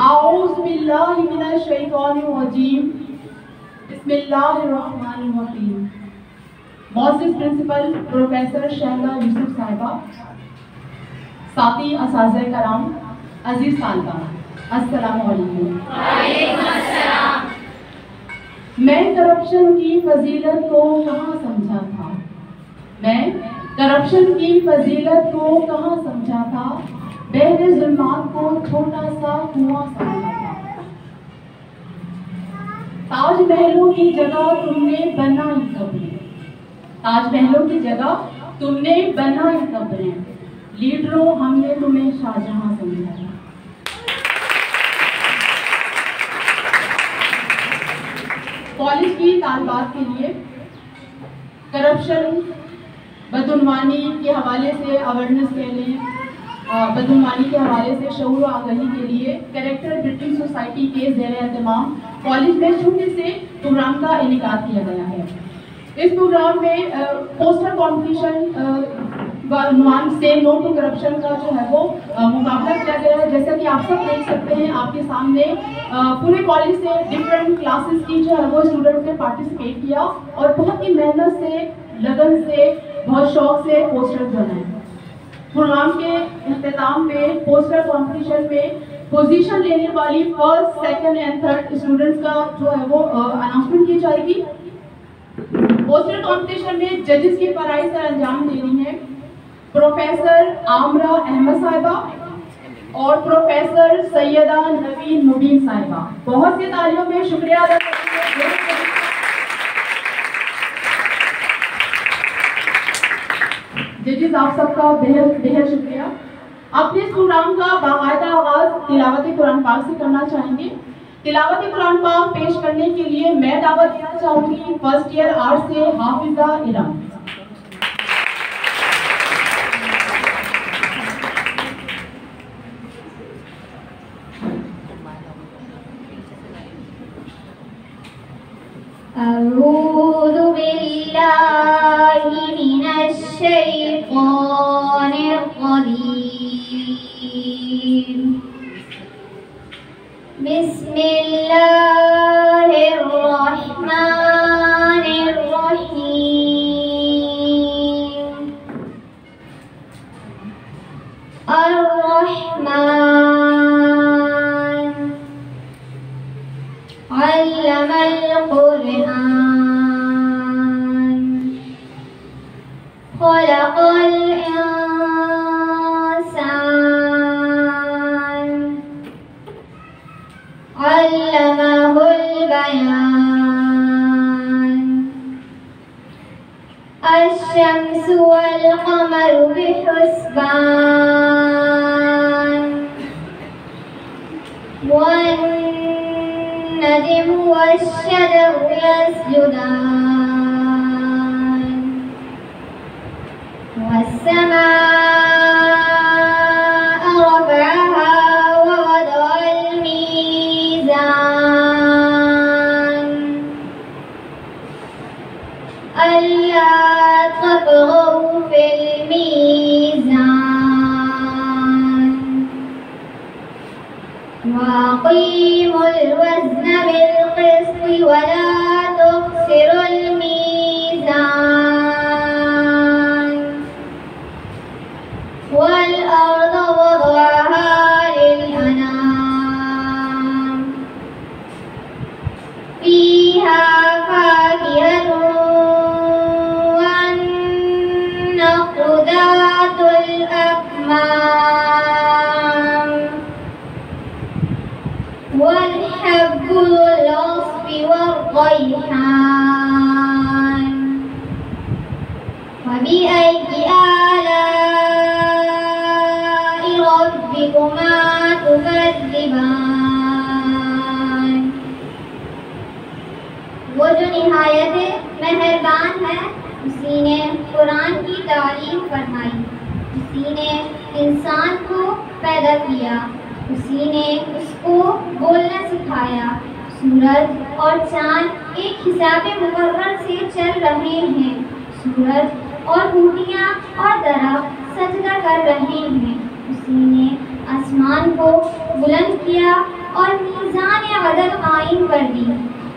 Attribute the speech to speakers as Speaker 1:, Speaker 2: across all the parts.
Speaker 1: आऊज़ु बिल्लाहि मिनश शैतानिर रजीम। बिस्मिल्लाहिर्रहमानिर्रहीम। मौजूद प्रिंसिपल प्रोफेसर शहला यूसुफ साहिबा, साथी असातिज़े कराम, अजीज तालिबा, अस्सलामु अलैकुम। वालेकुम अस्सलाम। मैं करप्शन की फजीलत को कहाँ समझा था, मैं करप्शन की फजीलत को कहाँ समझा था, बहरे जुल्मात को छोटा सा कुआं समझा था। ताजमहलों की जगह तुमने बनाई कब्रें, ताजमहलों की जगह तुमने बनाई कब्रें, लीडरों हमने तुम्हें शाहजहां समझा था। कॉलेज की तालिबात के लिए करप्शन, बदउनवानी के हवाले से अवेयरनेस के लिए, बदउनवानी के हवाले से शऊर आगाही के लिए कैरेक्टर बिल्डिंग सोसाइटी के ज़ेर एहतमाम कॉलेज में छोटे से प्रोग्राम का इनेकाद किया गया है। इस प्रोग्राम में पोस्टर कॉम्पिटिशन नुआन से नो टू करप्शन का जो है वो मुकाबला किया गया है। जैसा कि आप सब देख सकते हैं आपके सामने पूरे कॉलेज से डिफरेंट क्लासेस की जो है वो स्टूडेंट्स ने पार्टिसिपेट किया और बहुत ही मेहनत से, लगन से, बहुत शौक से पोस्टर बनाए। प्रोग्राम के इख्तिताम में पोस्टर कंपटीशन में पोजीशन लेने वाली first, second and third students का जो है वो अनाउंसमेंट की जाएगी। पोस्टर कंपटीशन में जजेस की पढ़ाई सर अंजाम दे रही हैं प्रोफेसर आमरा अहमद साहिबा और प्रोफेसर सैयदा नवीन मुबीन साहिबा। बहुत सी तालियों में शुक्रिया अदा करते हैं। जजेस आप सबका बेहद बेहद शुक्रिया। अपने इस प्रोग्राम का बाकायदा आगाज तिलावत कुरान पाक से करना चाहेंगे। तिलावत कुरान पाक पेश करने के लिए मैं दावत देना चाहूंगी फर्स्ट ईयर आर्ट्स से हाफिजा इरम।
Speaker 2: अऊज़ु बिल्लाहि मिनश शैतानिर रजीम। बिस्मिल्लाहिर्रहमानिर्रहीम। अर्रहमान अल्लमल कुरआन खलक़ल इंसान अल्लमहुल बयान। अश्शम्सु वल क़मरु बिहुस्बान वन्नज्मु वश्शजरु यस्जुदान वस्समाअ रफ़अहा ववदअल मीज़ान अल्ला तत्गौ फिल मीज़ान वअक़ीमुल वज़्न बिल क़िस्ति वला तुख़्सिरुल मीज़ान वल अर्ज़ वज़अहा लिल अनाम फ़ीहा फ़ाकिहतुन वन नख़्लु ज़ातुल अक्माम वल हब्बु ज़ुल अस्फ़ि वर्रैहान वबिअय्यि आलाइ रब्बिकुमा तुकज़्ज़िबान। वो जो निहायत मेहरबान है उसी ने कुरान की तारीफ फरमाई, उसी ने इंसान को पैदा किया, उसी ने उसको बोलना सिखाया। सूरज और चांद एक हिसाब मुकर्रर से चल रहे हैं, सूरज और ऊँटियाँ और दरख्त सजदा कर रहे हैं। उसी ने आसमान को बुलंद किया और मीज़ान अदल कायम कर दी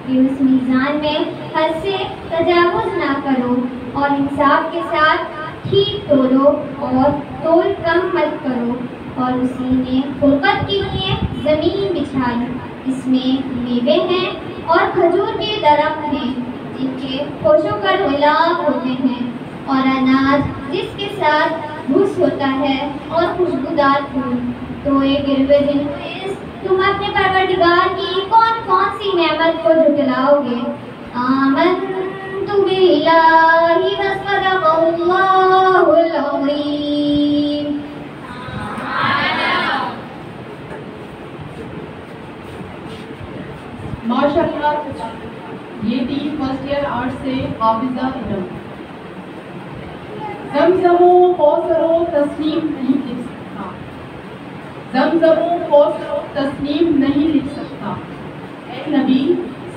Speaker 2: कि उस मीज़ान में हद से तजावुज़ ना करो और इंसाफ के साथ ठीक तोलो और तोल कम मत करो। और उसी ने फुरकत के लिए ज़मीन बिछाई, इसमें मेवे हैं और खजूर के दरख्त हैं जिनके खोशों पर गुलाब होते हैं, और अनाज जिसके साथ भूस होता है और खुशबूदार फूल। तो एक गिरवे जिन्स तुम अपने परवरदिगार की कौन कौन सी नेमत को झुटलाओगे। आमन्तु बिल्लाहि व सदक़ल्लाहुल अज़ीम।
Speaker 1: माशाअल्लाह, ये थी फर्स्ट ईयर आर्ट से हाफिजा इरम। ज़मज़मो कौसरो तस्नीम नहीं लिख सकता, ज़मज़मो कौसरो तस्नीम नहीं लिख सकता। ऐ नबी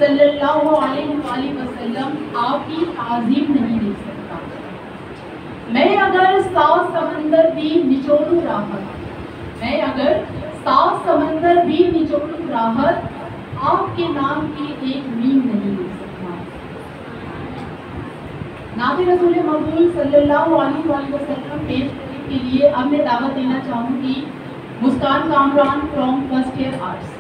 Speaker 1: सल्लल्लाहु अलैहि वसल्लम, आपकी ताज़ीम नहीं लिख सकता। मैं अगर 7 समंदर भी निचोड़ूं राहत, मैं अगर 7 समंदर भी निचोड़ूं राहत, आपके नाम की एक मीम नहीं लिख सकता। नाते रसूल मकबूल सल्लल्लाहु अलैहि वसल्लम पेश करने के लिए अब मैं दावत देना चाहूँगी Muskan Kamran from first year arts.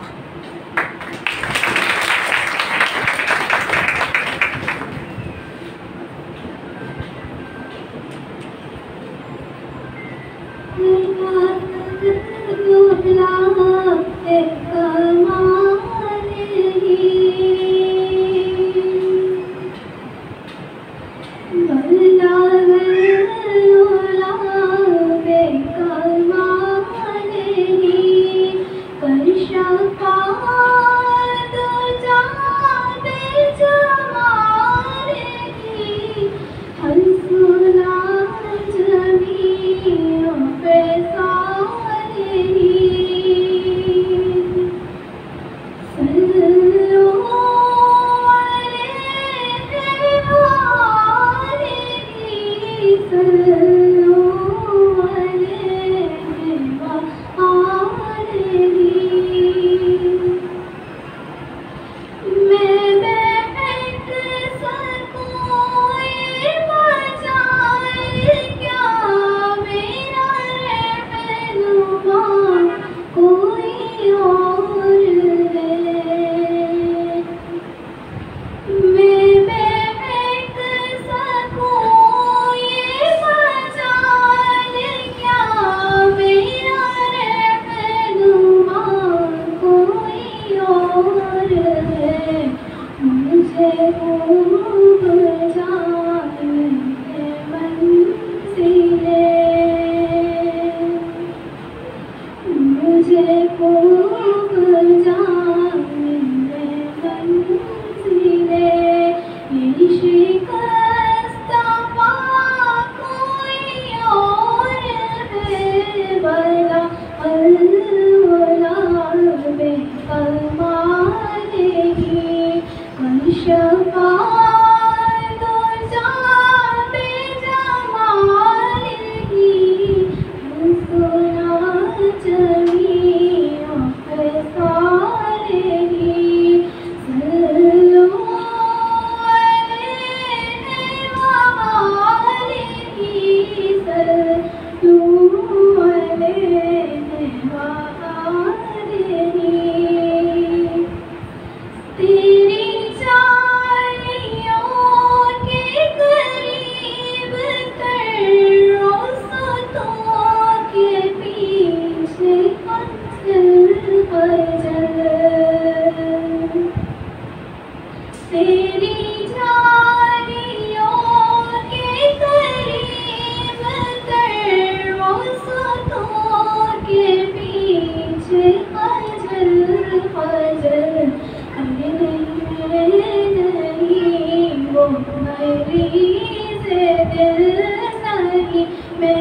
Speaker 2: मैं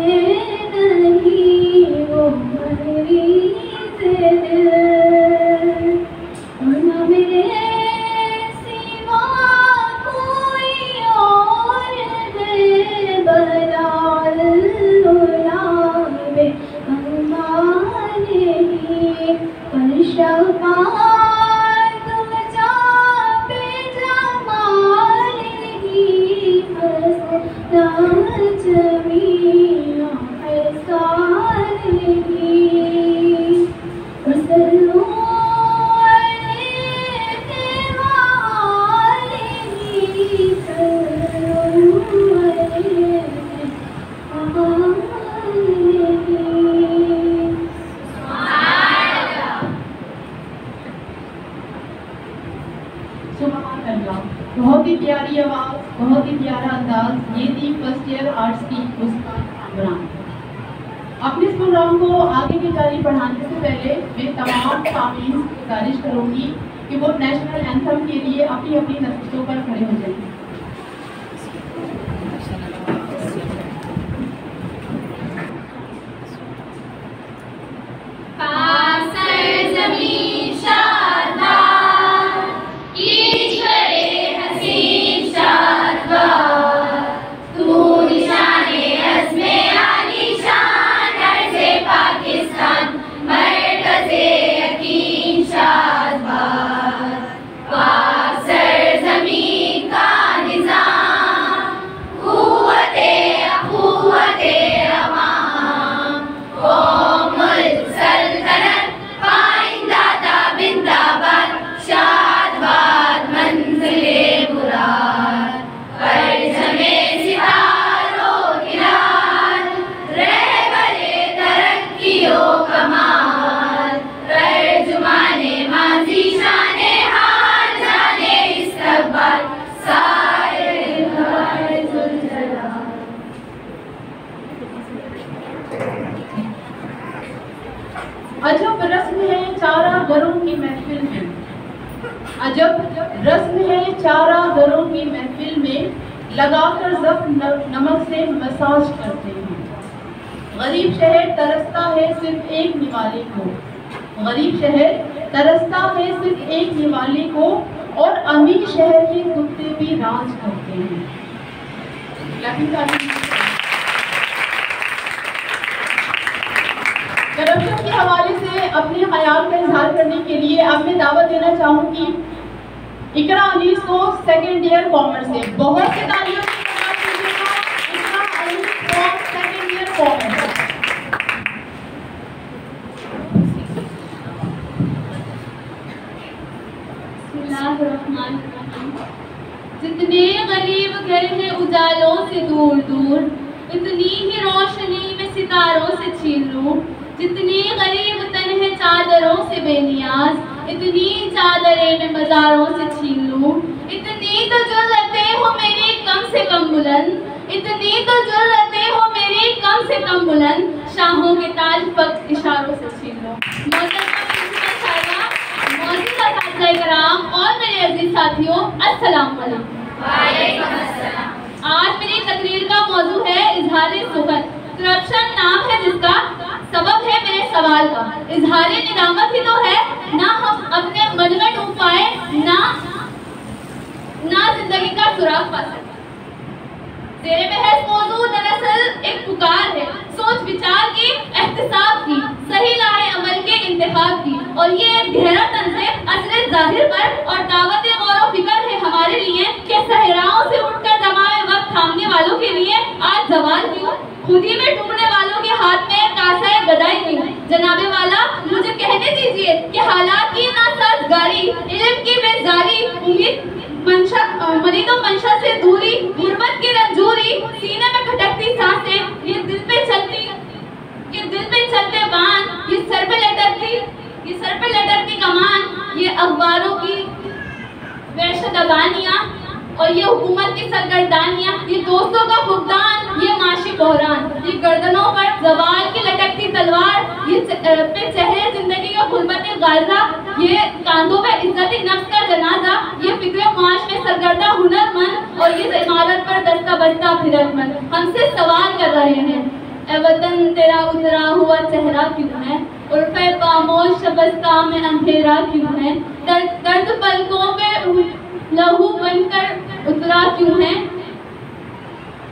Speaker 2: नहीं वो मरी से दिल जबान तुम जापे जमालेगी जमीन फैसालेगी
Speaker 1: बहुत ही प्यारी आवाज़, बहुत ही प्यारा अंदाज। ये थी फर्स्ट ईयर आर्ट्स की मुस्कान इमरान। अपने इस प्रोग्राम को आगे की जारी बढ़ाने से पहले मैं तमाम सामीन से गुजारिश करूँगी कि वो नेशनल एंथम के लिए अपनी अपनी नस्बतों पर खड़े हो जाएंगे। अजब रस्म है चारा घरों की महफिल में, अजब रस्म है चारा घरों की महफिल में, लगाकर ज़फ़्र नमक से मसाज करते हैं। गरीब शहर तरसता है सिर्फ एक निवाले को, गरीब शहर तरसता है सिर्फ एक निवाले को, और अमीर शहर के कुत्ते भी राज करते हैं। करप्शन के हवाले से अपने ख्याल का इजहार करने के लिए अब मैं दावत देना चाहूँगी इकरा अनीस को सेकेंड ईयर कॉमर्स से। बहुत से तालियों से इकरा अनीस को सेकेंड ईयर कॉमर्स।
Speaker 3: जितने गरीब घर हैं उजालों से दूर दूर, इतनी ही रोशनी में सितारों से छीन लूं। जितनी गरीब तन है चादरों से बेनियाज, इतनी चादरें मैं मज़ारों से छीन लूं। इतनी तो जुर्रतें हो मेरी कम से कम बुलंद, इतनी तो जुर्रतें हो मेरी कम से कम बुलंद, शाहों के ताज फक्त इशारों से छीन लूं। और मेरे अजीज साथियों, अस्सलाम वालेकुम। आज मेरी तकरीर का मौजू है इजहारे सुखद। करप्शन नाम है जिसका, सबब है मेरे सवाल का। इजहारे निदामत ही तो है, ना हम अपने मन में डूब पाए, ना जिंदगी का सुराग पा सके। तेरे बहस मौजू दरअसल एक पुकार है, सोच विचार की, एहतिसाब की, सही लाए अमल के इंतखाब की। और ये एक गहरा तंज़ है असरे ज़ाहिर पर, और दावत गौर फिक्र है हमारे लिए कि सहराओं से उठकर जमाए वक्त थामने वालों के लिए आज जवाल क्यों, खुदी में डूबने वालों के हाथ में कासा गदाई क्यों। जनाबे वाला मुझे कहने दीजिए कि हालात की नासाज़गारी, इल्म की बेजारी, उम्मीद मरीदों मंशा से दूरी, गुर्बत की रंजूरी, सीने में खटकती सांसें, ये दिल पे चलते बान, ये सर पे लटकती कमान, ये अखबारों की वहशतगानियाँ और ये हुकूमत की सरगर्दानियाँ, ये दोस्तों का फुकदान, ये माशी बहरान, ये गर्दनों पर जवाल की लटकती तलवार, ये पे चेहरे जिंदगी का गुर्बत गाज़ा, ये कांधों पे इज्जत नफ्स का जनाजा, ये फिक्र माश में सरगर्दा हुनरमंद, और ये इमारत पर दस्ता बस्ता फिरकमंद हमसे सवाल कर रहे हैं, ए वतन तेरा उतरा हुआ चेहरा क्यों है, उर्फ़े पामोश शबस्ता में अंधेरा क्यों है, दर्द पलकों पे लहू बनकर उतरा क्यों है,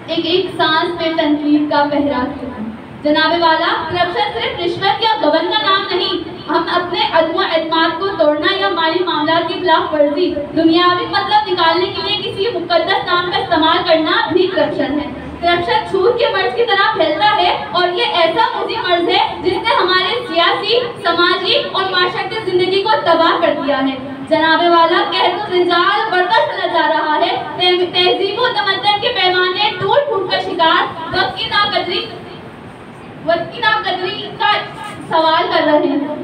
Speaker 3: एक सांस में तनकीद का पहरा क्यों है। जनाबे वाला, करप्शन सिर्फ रिश्वत या गबन का नाम नहीं, हम अपने अदम एतमाद को तोड़ना या माली मामला की खिलाफ वर्जी, दुनियावी मतलब निकालने के लिए किसी मुकद्दस नाम का इस्तेमाल करना भी करप्शन है। करप्शन छूत के मर्ज की तरह फैलता है और ये ऐसा मुजी मर्ज है जिसने हमारे सियासी, समाजी और माशरती जिंदगी को तबाह कर दिया है। जनाबे वाला कहतो रिजाल बढ़ता चला जा रहा है। तहजीब और तमद्दन के पैमाने टूट फूट का शिकार, वक्त की नाकदरी का सवाल कर रहे हैं।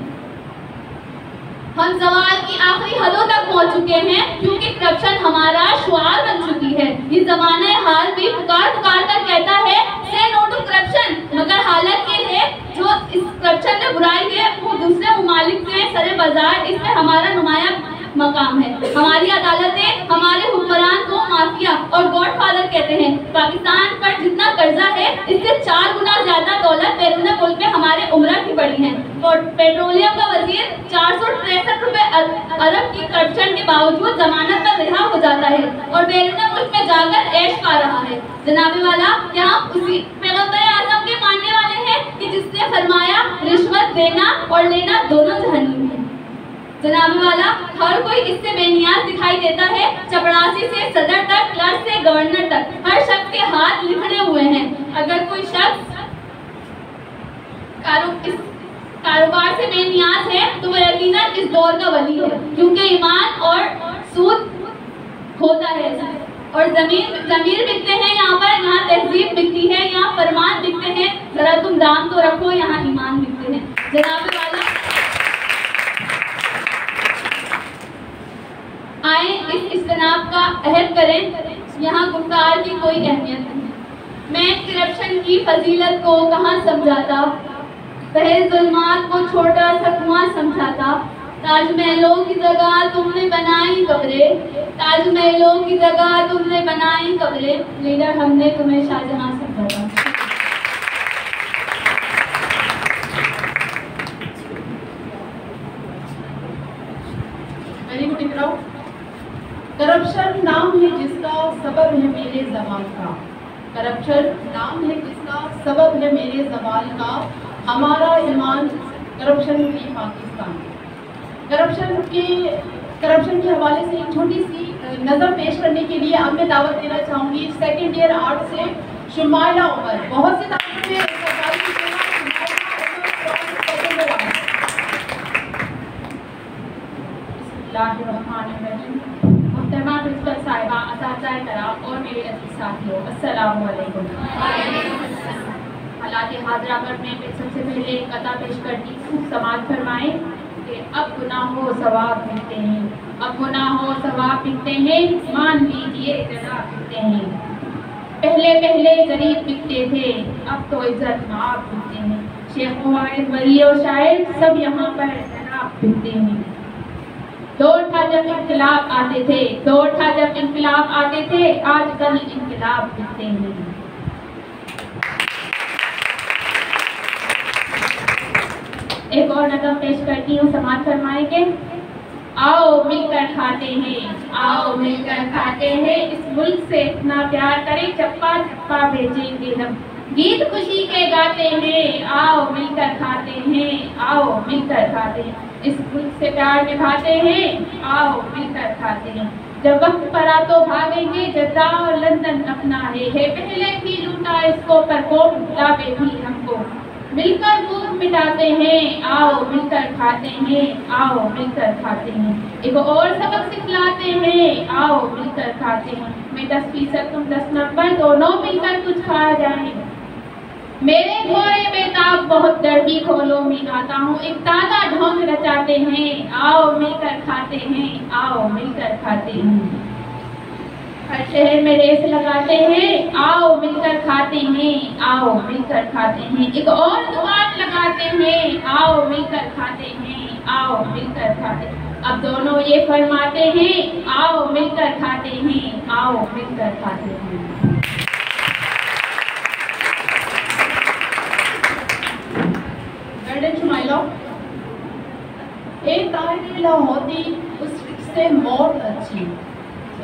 Speaker 3: हम सवाल की आखिरी हदों तक पहुंच चुके हैं क्योंकि करप्शन हमारा शुआर बन चुकी है। ये जमाना हाल भी पुकार कर कहता है से नो टू करप्शन, मगर हालत ये है जो इस करप्शन में बुराई है वो दूसरे मुमालिक से सरे बाजार, इसमें हमारा नुमाया मकाम है। हमारी अदालतें हमारे हुक्मरान को माफिया और गॉडफादर कहते हैं। पाकिस्तान पर जितना कर्जा है इससे 4 गुना ज्यादा दौलत बैरून मुल्क में हमारे उम्र की बढ़ी है। और पेट्रोलियम का वजीर 463 रुपए अरब की करप्शन के बावजूद जमानत पर रिहा हो जाता है और बैरून मुल्क में जाकर ऐश पा रहा है। जनाबे वाला क्या हम उसी पैगंबर आज़म के मानने वाले हैं कि जिसने फरमाया रिश्वत देना और लेना दोनों जहन्नुम है। जनाबे वाला हर कोई इससे बेनियाज दिखाई देता है। चपरासी से सदर तक, क्लर्क से गवर्नर तक, हर शख्स के हाथ लिखड़े हुए हैं। अगर कोई शख्स कारोबार से बेनियाज है तो वह यकीनन इस दौर का वली है, क्योंकि ईमान और सूद होता है और जमीर बिकते हैं यहाँ पर, यहाँ तहजीब बिकती है, यहाँ फरमान बिकते हैं। जरा तुम दाम तो रखो, यहाँ ईमान बिकते हैं। जनाबे वाला आए इस इस्तेनाब का अहद करें, यहाँ गुफ्तार की कोई अहमियत नहीं। मैं करप्शन की फजीलत को कहाँ समझाता, पहले जुल्मात को छोटा सा कुआं समझाता। ताजमहलों की जगह तुमने बनाई कब्रें, ताजमहलों की जगह तुमने बनाई कब्रें, लीडर हमने तुम्हें शाहजहां समझा।
Speaker 1: वेरी गुड इकराम। करप्शन नाम है जिसका सबब है मेरे ज़वाल का, करप्शन नाम है जिसका सबब है मेरे ज़वाल का, हमारा ईमान करप्शन फ्री पाकिस्तान। करप्शन के हवाले से एक छोटी सी नज़र पेश करने के लिए अब मैं दावत देना चाहूँगी सेकेंड ईयर आर्ट से शुमाइला उमर। बहुत से मोहतरमा प्रिंसिपल साहिबा, असातिज़ा कराम और मेरे अजीज साथियों, अस्सलामु अलैकुम। हालात हाज़िरा पर मैं सबसे पहले एक अता पेश करती हूँ। समाअत फरमाएं कि अब गुनाहों सवाब मिलते हैं, अब गुनाहों सवाब मिलते हैं, मान लीजिए जनाब मिलते हैं। पहले पहले गरीब बिकते थे, अब तो इज्जत माफ बिकते हैं। शेख मुवाइद वली और शायर सब यहाँ पर जनाब बिकते हैं। दौर था जब इनकलाब आते थे, दौर था जब इनकलाब आते थे, आजकल इनकलाब दिखते हैं। एक और नज़म पेश करती हूँ, समाअत फरमाएंगे। आओ मिलकर खाते हैं, आओ मिलकर खाते हैं, इस मुल्क से इतना प्यार करें, चप्पा चप्पा भेजेंगे हम, गीत खुशी के गाते हैं, आओ मिलकर खाते हैं, आओ मिलकर खाते हैं, इस मुल्क से प्यार निभाते हैं, आओ मिलकर खाते हैं। जब वक्त पड़ा तो भागेंगे, जद्दा और लंदन अपना है, पहले भी लूटा इसको पर कोप लुटावे भी हमको, मिलकर भूख मिटाते हैं, आओ मिलकर खाते हैं, आओ मिलकर खाते हैं, एक और सबक सिखलाते हैं, आओ मिलकर खाते हैं। मैं 10% तुम 10 नंबर, दोनों मिलकर कुछ खा जाएं। मेरे घोड़े बेताब बहुत दर्दी खोलो में गाता हूँ, एक ताज़ा ढोंग रचाते हैं, आओ मिलकर खाते हैं, आओ मिलकर खाते हैं। हर शहर में रेस लगाते हैं, आओ मिलकर खाते हैं, आओ मिलकर खाते हैं, एक और दुकान लगाते हैं, आओ मिलकर खाते हैं, आओ मिलकर खाते हैं। अब दोनों ये फरमाते हैं, आओ मिलकर खाते हैं, आओ मिलकर खाते हैं। एक तायरे ला होती उस वृक्ष से मौत अच्छी,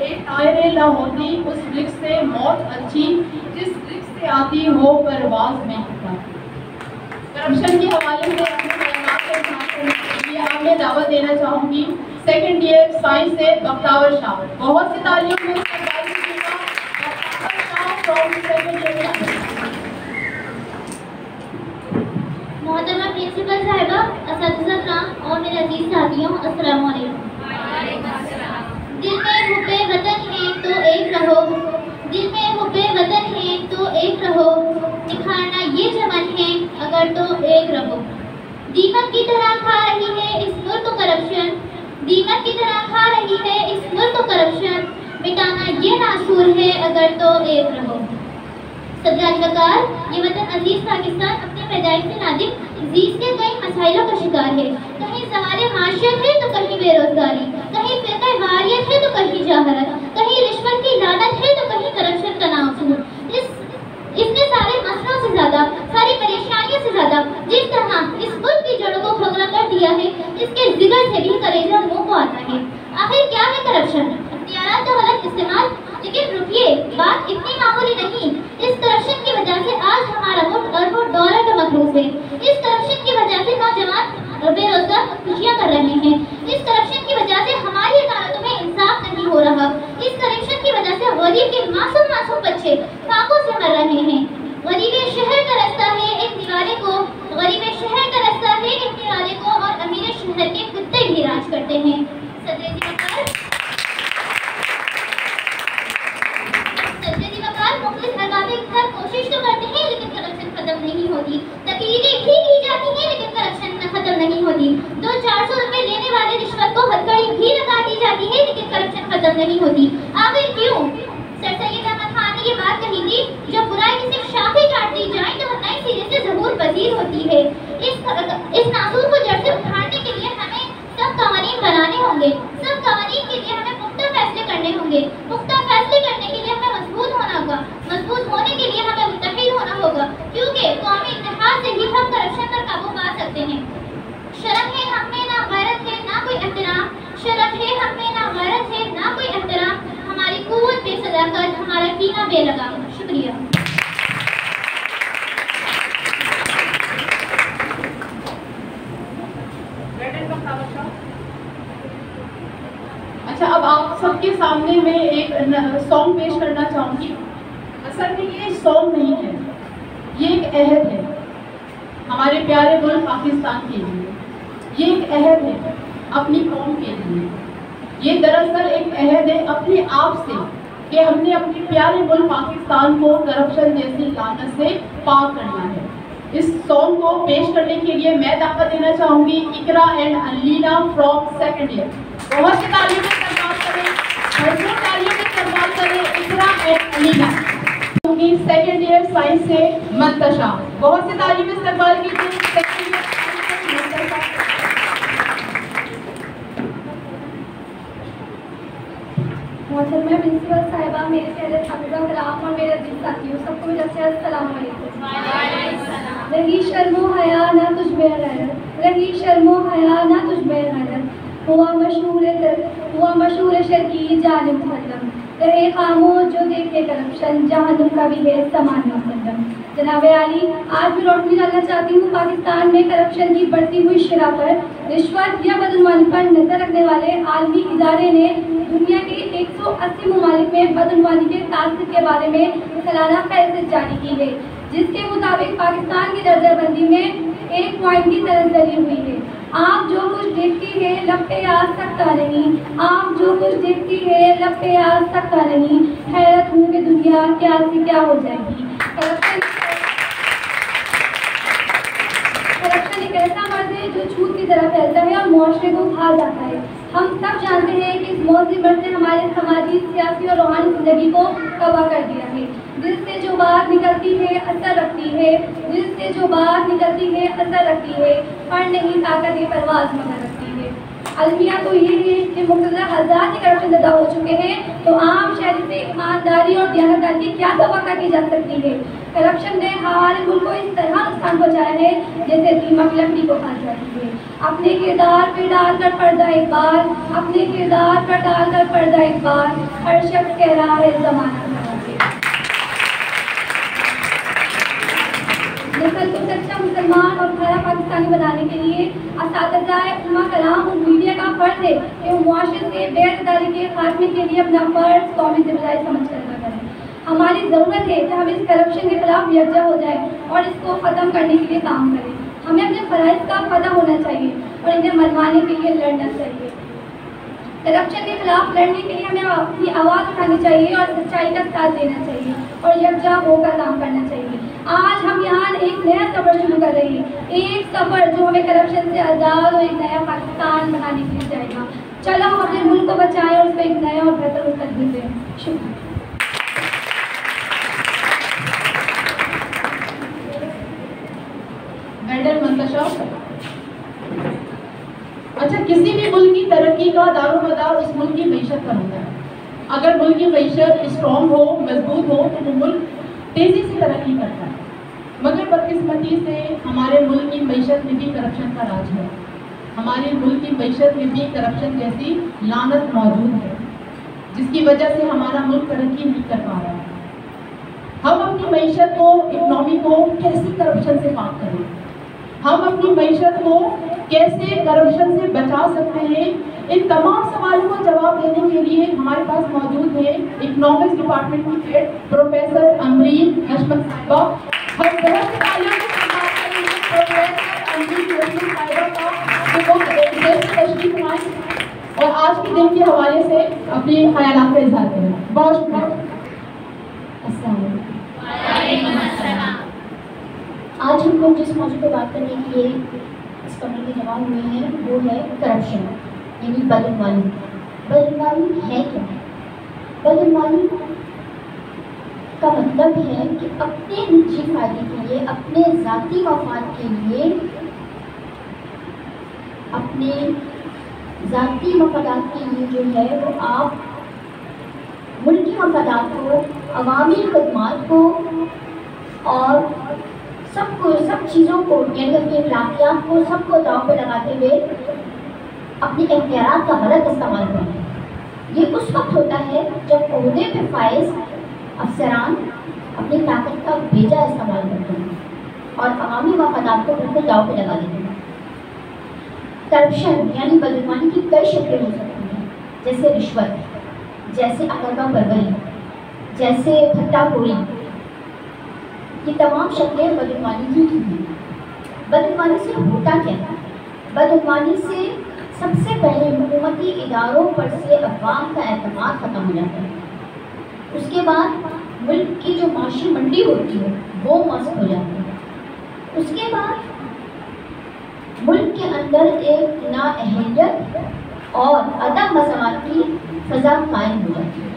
Speaker 1: एक तायरे ला होती उस वृक्ष से मौत अच्छी, जिस वृक्ष से आती हो परवाज़ में। करप्शन के हवाले से कि अब मैं दावत देना चाहूँगी सेकेंड ईयर साइंस से बख्तावर शाह। बहुत सी तालियों में इस्तेमाल कीजिएगा Bakhtawar Shah from second year.
Speaker 2: मोहतरमा प्रिंसिपल साहिबा, असातिज़ा किराम और मेरे अजीज साथियों, अस्सलाम वालेकुम। दिल में हुब्बे वतन है तो एक रहो, दिल में हुब्बे वतन है तो एक रहो, निखारना ये चमन है अगर तो एक रहो। दीमक की तरह खा रही है इस मुल्क को करप्शन, दीमक की तरह खा रही है इस मुल्क को करप्शन, मिटाना ये नासूर है अगर तो एक रहो। सदर वकार, ये वतन अजीज पाकिस्तान अपने पैदाइश से नादिक अजीज के कई मसाइलों का शिकार है। कहीं सवाल माशियत है तो कहीं बेरोजगारी, कहीं फिरका वारियत है तो कहीं जहालत, कहीं रिश्वत की लानत है तो कहीं करप्शन का नासूर। इसने सारे मसलों से ज्यादा, सारी परेशानियों से ज्यादा जिस तरह इस मुल्क की जड़ों को खोखला कर दिया है, इसके जिगर से भी कलेजा मुंह को आता है। आखिर क्या है करप्शन? इख्तियारात का गलत इस्तेमाल। लेकिन रुकिए, बात इतनी मामूली नहीं। इस करप्शन की वजह से आज हमारा मुल्क अरबों डॉलर का मखरूज है। इस करप्शन की वजह से नौजवान बेरोजगार खुशियां कर रहे हैं। इस करप्शन की वजह से हमारी अदालतों में इंसाफ नहीं हो रहा। इस करप्शन की वजह से गरीब के मासूम बच्चे फाकों से मर रहे हैं। गरीब शहर का रास्ता है एक दीवारे को, गरीब शहर का रास्ता है एक दीवारे को, और अमीर शहर के कुत्ते भी राज करते हैं। कोशिश तो करते हैं लेकिन करप्शन खत्म नहीं होती। तकरीरें भी की जाती हैं लेकिन करप्शन खत्म नहीं होती। 200-400 रुपए लेने वाले रिश्वत को हथकड़ी भी लगा दी जाती है लेकिन करप्शन खत्म नहीं होती। आखिर क्यों? सर सैयद अहमद खान ने ये बात कही थी, जब बुराई की सिर्फ शाखें काट दी जाए तो नई सिरे से ज़हूर पजीर होती है। इस नासूर को जड़ से उखाड़ने के लिए हमें सब कानून बनाने होंगे। सब कानून के लिए हमें पुख्ता फैसले करने होंगे। पुख्ता फैसले करने के लिए हमें मजबूत होना होगा। मजबूत होने के लिए हमें मुत्तहिद होना होगा, क्योंकि कौमी इत्तेहाद से ही हम करप्शन पर काबू पा सकते हैं। शर्म है हम में, ना गैरत है, ना कोई एहतराम। शर्म है हम में, ना गैरत है, ना कोई एहतराम। हमारी कुव्वत बेसदाकत, हमारा कीना बेलगाम। शुक्रिया।
Speaker 1: अच्छा, अब आप सबके सामने मैं एक सॉन्ग पेश करना चाहूँगी। असल में ये सॉन्ग नहीं है, ये एक अहद है हमारे प्यारे मुल्क पाकिस्तान के लिए। ये एक अहद है अपनी कौम के लिए। ये दरअसल एक अहद है अपने आप से कि हमने अपने प्यारे मुल्क पाकिस्तान को करप्शन जैसी लानत से पाक करना है। इस सॉन्ग को पेश करने के लिए मैं दावत देना चाहूँगी Iqra and Alina from second year. बहुत सी तालियों में इस्तेमाल करें, भरपूर तालियों में इस्तेमाल करें Iqra and Alina. Second year science से मंतशा। बहुत सी तालियों में इस्तेमाल कीजिए सेकेंड ईयर साइंस से मंतशा।
Speaker 4: मोहतरमा प्रिंसिपल साहिबा, मेरे प्यारे असातिज़ा किराम और मेरे अजीज साथियों, सबको मेरी तरफ से अस्सलाम वालेकुम। रही शर्मो हया ना तुझ में गैरत, रही शर्मो हया ना तुझ में गैरत, हुआ मशहूर शर्की जालिम मुसल्लम, रहे खामोश जो देखे करप्शन, जहन्नुम का भी है समान मुसल्लम। जनाब आली, आज मैं रोशनी डालना चाहती हूँ पाकिस्तान में करप्शन की बढ़ती हुई शरह पर। रिश्वत या बदनवानी पर नजर रखने वाले आलमी इदारे ने दुनिया के 180 ममालिक में बदनवानी के तासीर के बारे में सालाना फहरिस्त जारी की है, जिसके मुताबिक पाकिस्तान की दर्जाबंदी में 1 पॉइंट की तरह हुई है। आप जो कुछ देखती है लपटे आज सकता नहीं, आप जो कुछ देखती है लपटे आज सकता नहीं, हैरत हूँ कि दुनिया क्या से क्या हो जाएगी। करप्शन एक ऐसा मर्ज है जो छूत की तरह फैलता है और मुआशरे को खा जाता है। हम सब जानते हैं कि इस मौजी मर्ज ने हमारे समाजी, सियासी और रूहानी जिंदगी को तबाह कर दिया है। दिल से जो बात निकलती है असर रखती है, दिल से जो बात निकलती है असर रखती है, पर नहीं ताकत परवाज मगर रखती है। अलमिया तो ये है कि मुक़र्रर हज़ार के करप्शन ज़दा हो चुके हैं, तो आम शहरी से ईमानदारी और दयानतदारी की क्या तवक्को की जा सकती है। करप्शन ने हमारे मुल्क को इस तरह नुकसान पहुँचाया है जैसे दीमक लकड़ी को खा जाती है। अपने किरदार पर डालकर पर्दा एक बार, अपने किरदार पर डालकर पर्दा एक बार, हर शख्स कह रहा है ज़माना। नस्ल को सच्चा मुसलमान और खरा पाकिस्तानी बनाने के लिए असातिज़ाए उम्मा कलाम और मीडिया का फ़र्ज़ है कि वो मुआशरे से बेअदबी के खात्मे के लिए अपना फ़र्ज़ कौमी ज़िम्मेदारी समझ कर अदा करें। हमारी ज़रूरत है कि हम इस करप्शन के खिलाफ यकजा हो जाए और इसको ख़त्म करने के लिए काम करें। हमें अपने फ़राइज़ का पता होना चाहिए और इन्हें मनवाने के लिए लड़ना चाहिए। करप्शन के खिलाफ लड़ने के लिए हमें अपनी आवाज़ उठानी चाहिए और सच्चाई का साथ देना चाहिए और यकजा होकर काम करना चाहिए। आज हम यहाँ एक नया सफ़र शुरू कर रहे हैं, एक सफ़र जो हमें करप्शन से आज़ाद और एक नया पाकिस्तान बनाने के लिए जाएगा। चलो हम अपने मुल्क को बचाएं और उसको एक नया और बेहतर मुस्तक़बिल दें। शुक्रिया।
Speaker 1: मेडल मंतशा। अच्छा, किसी भी मुल्क की तरक्की का दारोमदार उस मुल्क की मईशत पर होता है। अगर मुल्क की मईशत स्ट्रॉन्ग हो, मजबूत हो, तो वो मुल्क तेज़ी से तरक्की करता है। मगर बदकिस्मती से हमारे मुल्क की मईशत में भी करप्शन का राज है। हमारे मुल्क की मईशत में भी करप्शन जैसी लानत मौजूद है, जिसकी वजह से हमारा मुल्क तरक्की नहीं कर पा रहा है। हम अपनी मईशत को, इकनॉमी को कैसे करप्शन से पाक करें? हम अपनी मईशत को कैसे करप्शन से बचा सकते हैं? इन तमाम सवालों का जवाब देने के लिए हमारे पास मौजूद है इकोनॉमिक्स डिपार्टमेंट की हेड प्रोफेसर अमरीन हशमत साहिबा। हम बहुत से तालियों के साथ बात करेंगे प्रोफेसर अमरीन हशमत साहिबा का, जो बहुत देर से तशरीफ लाए और आज के दिन के हवाले से अपने ख्यालात का इजहार करें। बहुत शुक्रिया।
Speaker 5: आज हम लोग जिस मौजूद पर बात करने के लिए इस कमरे में जमा हुए हैं वो है करप्शन, यानी बदअमवाली। बदअमवाली है क्या? बदअमवाली का मतलब है कि अपने निजी फायदे के लिए, अपने ज़ाती मफाद के लिए, अपने ज़ाती मफादात के लिए जो है वो आप मुल्की मफादात को, अवामी खदमात को और सबको, सब चीज़ों को, यानी अपनी अखलाकियात को, सबको दांव पे लगाते हुए अपनी इख्तियारात का गलत इस्तेमाल करें। ये उस वक्त होता है जब ओहदे पे फाइज अफसरान अपनी ताकत का बेजा इस्तेमाल करते हैं और अवामी मफादात को बिल्कुल दांव पे लगा देते हैं। करप्शन यानी बदअमवाली की कई शक्लें हो सकती हैं, जैसे रिश्वत, जैसे अकलका परवरी, जैसे भट्टाखोरी। ये तमाम शक्लें बदअमवाली की हैं। बदअमवाली से होता क्या है? बदअमवाली से सबसे पहले हुकूमती इदारों पर से अवाम का एतमाद ख़त्म हो जाता है। उसके बाद मुल्क की जो माशी मंडी होती है वो मस्त हो जाती है। उसके बाद मुल्क के अंदर एक नाअहलियत और अदम मसवात की फ़ज़ा कायम हो जाती है।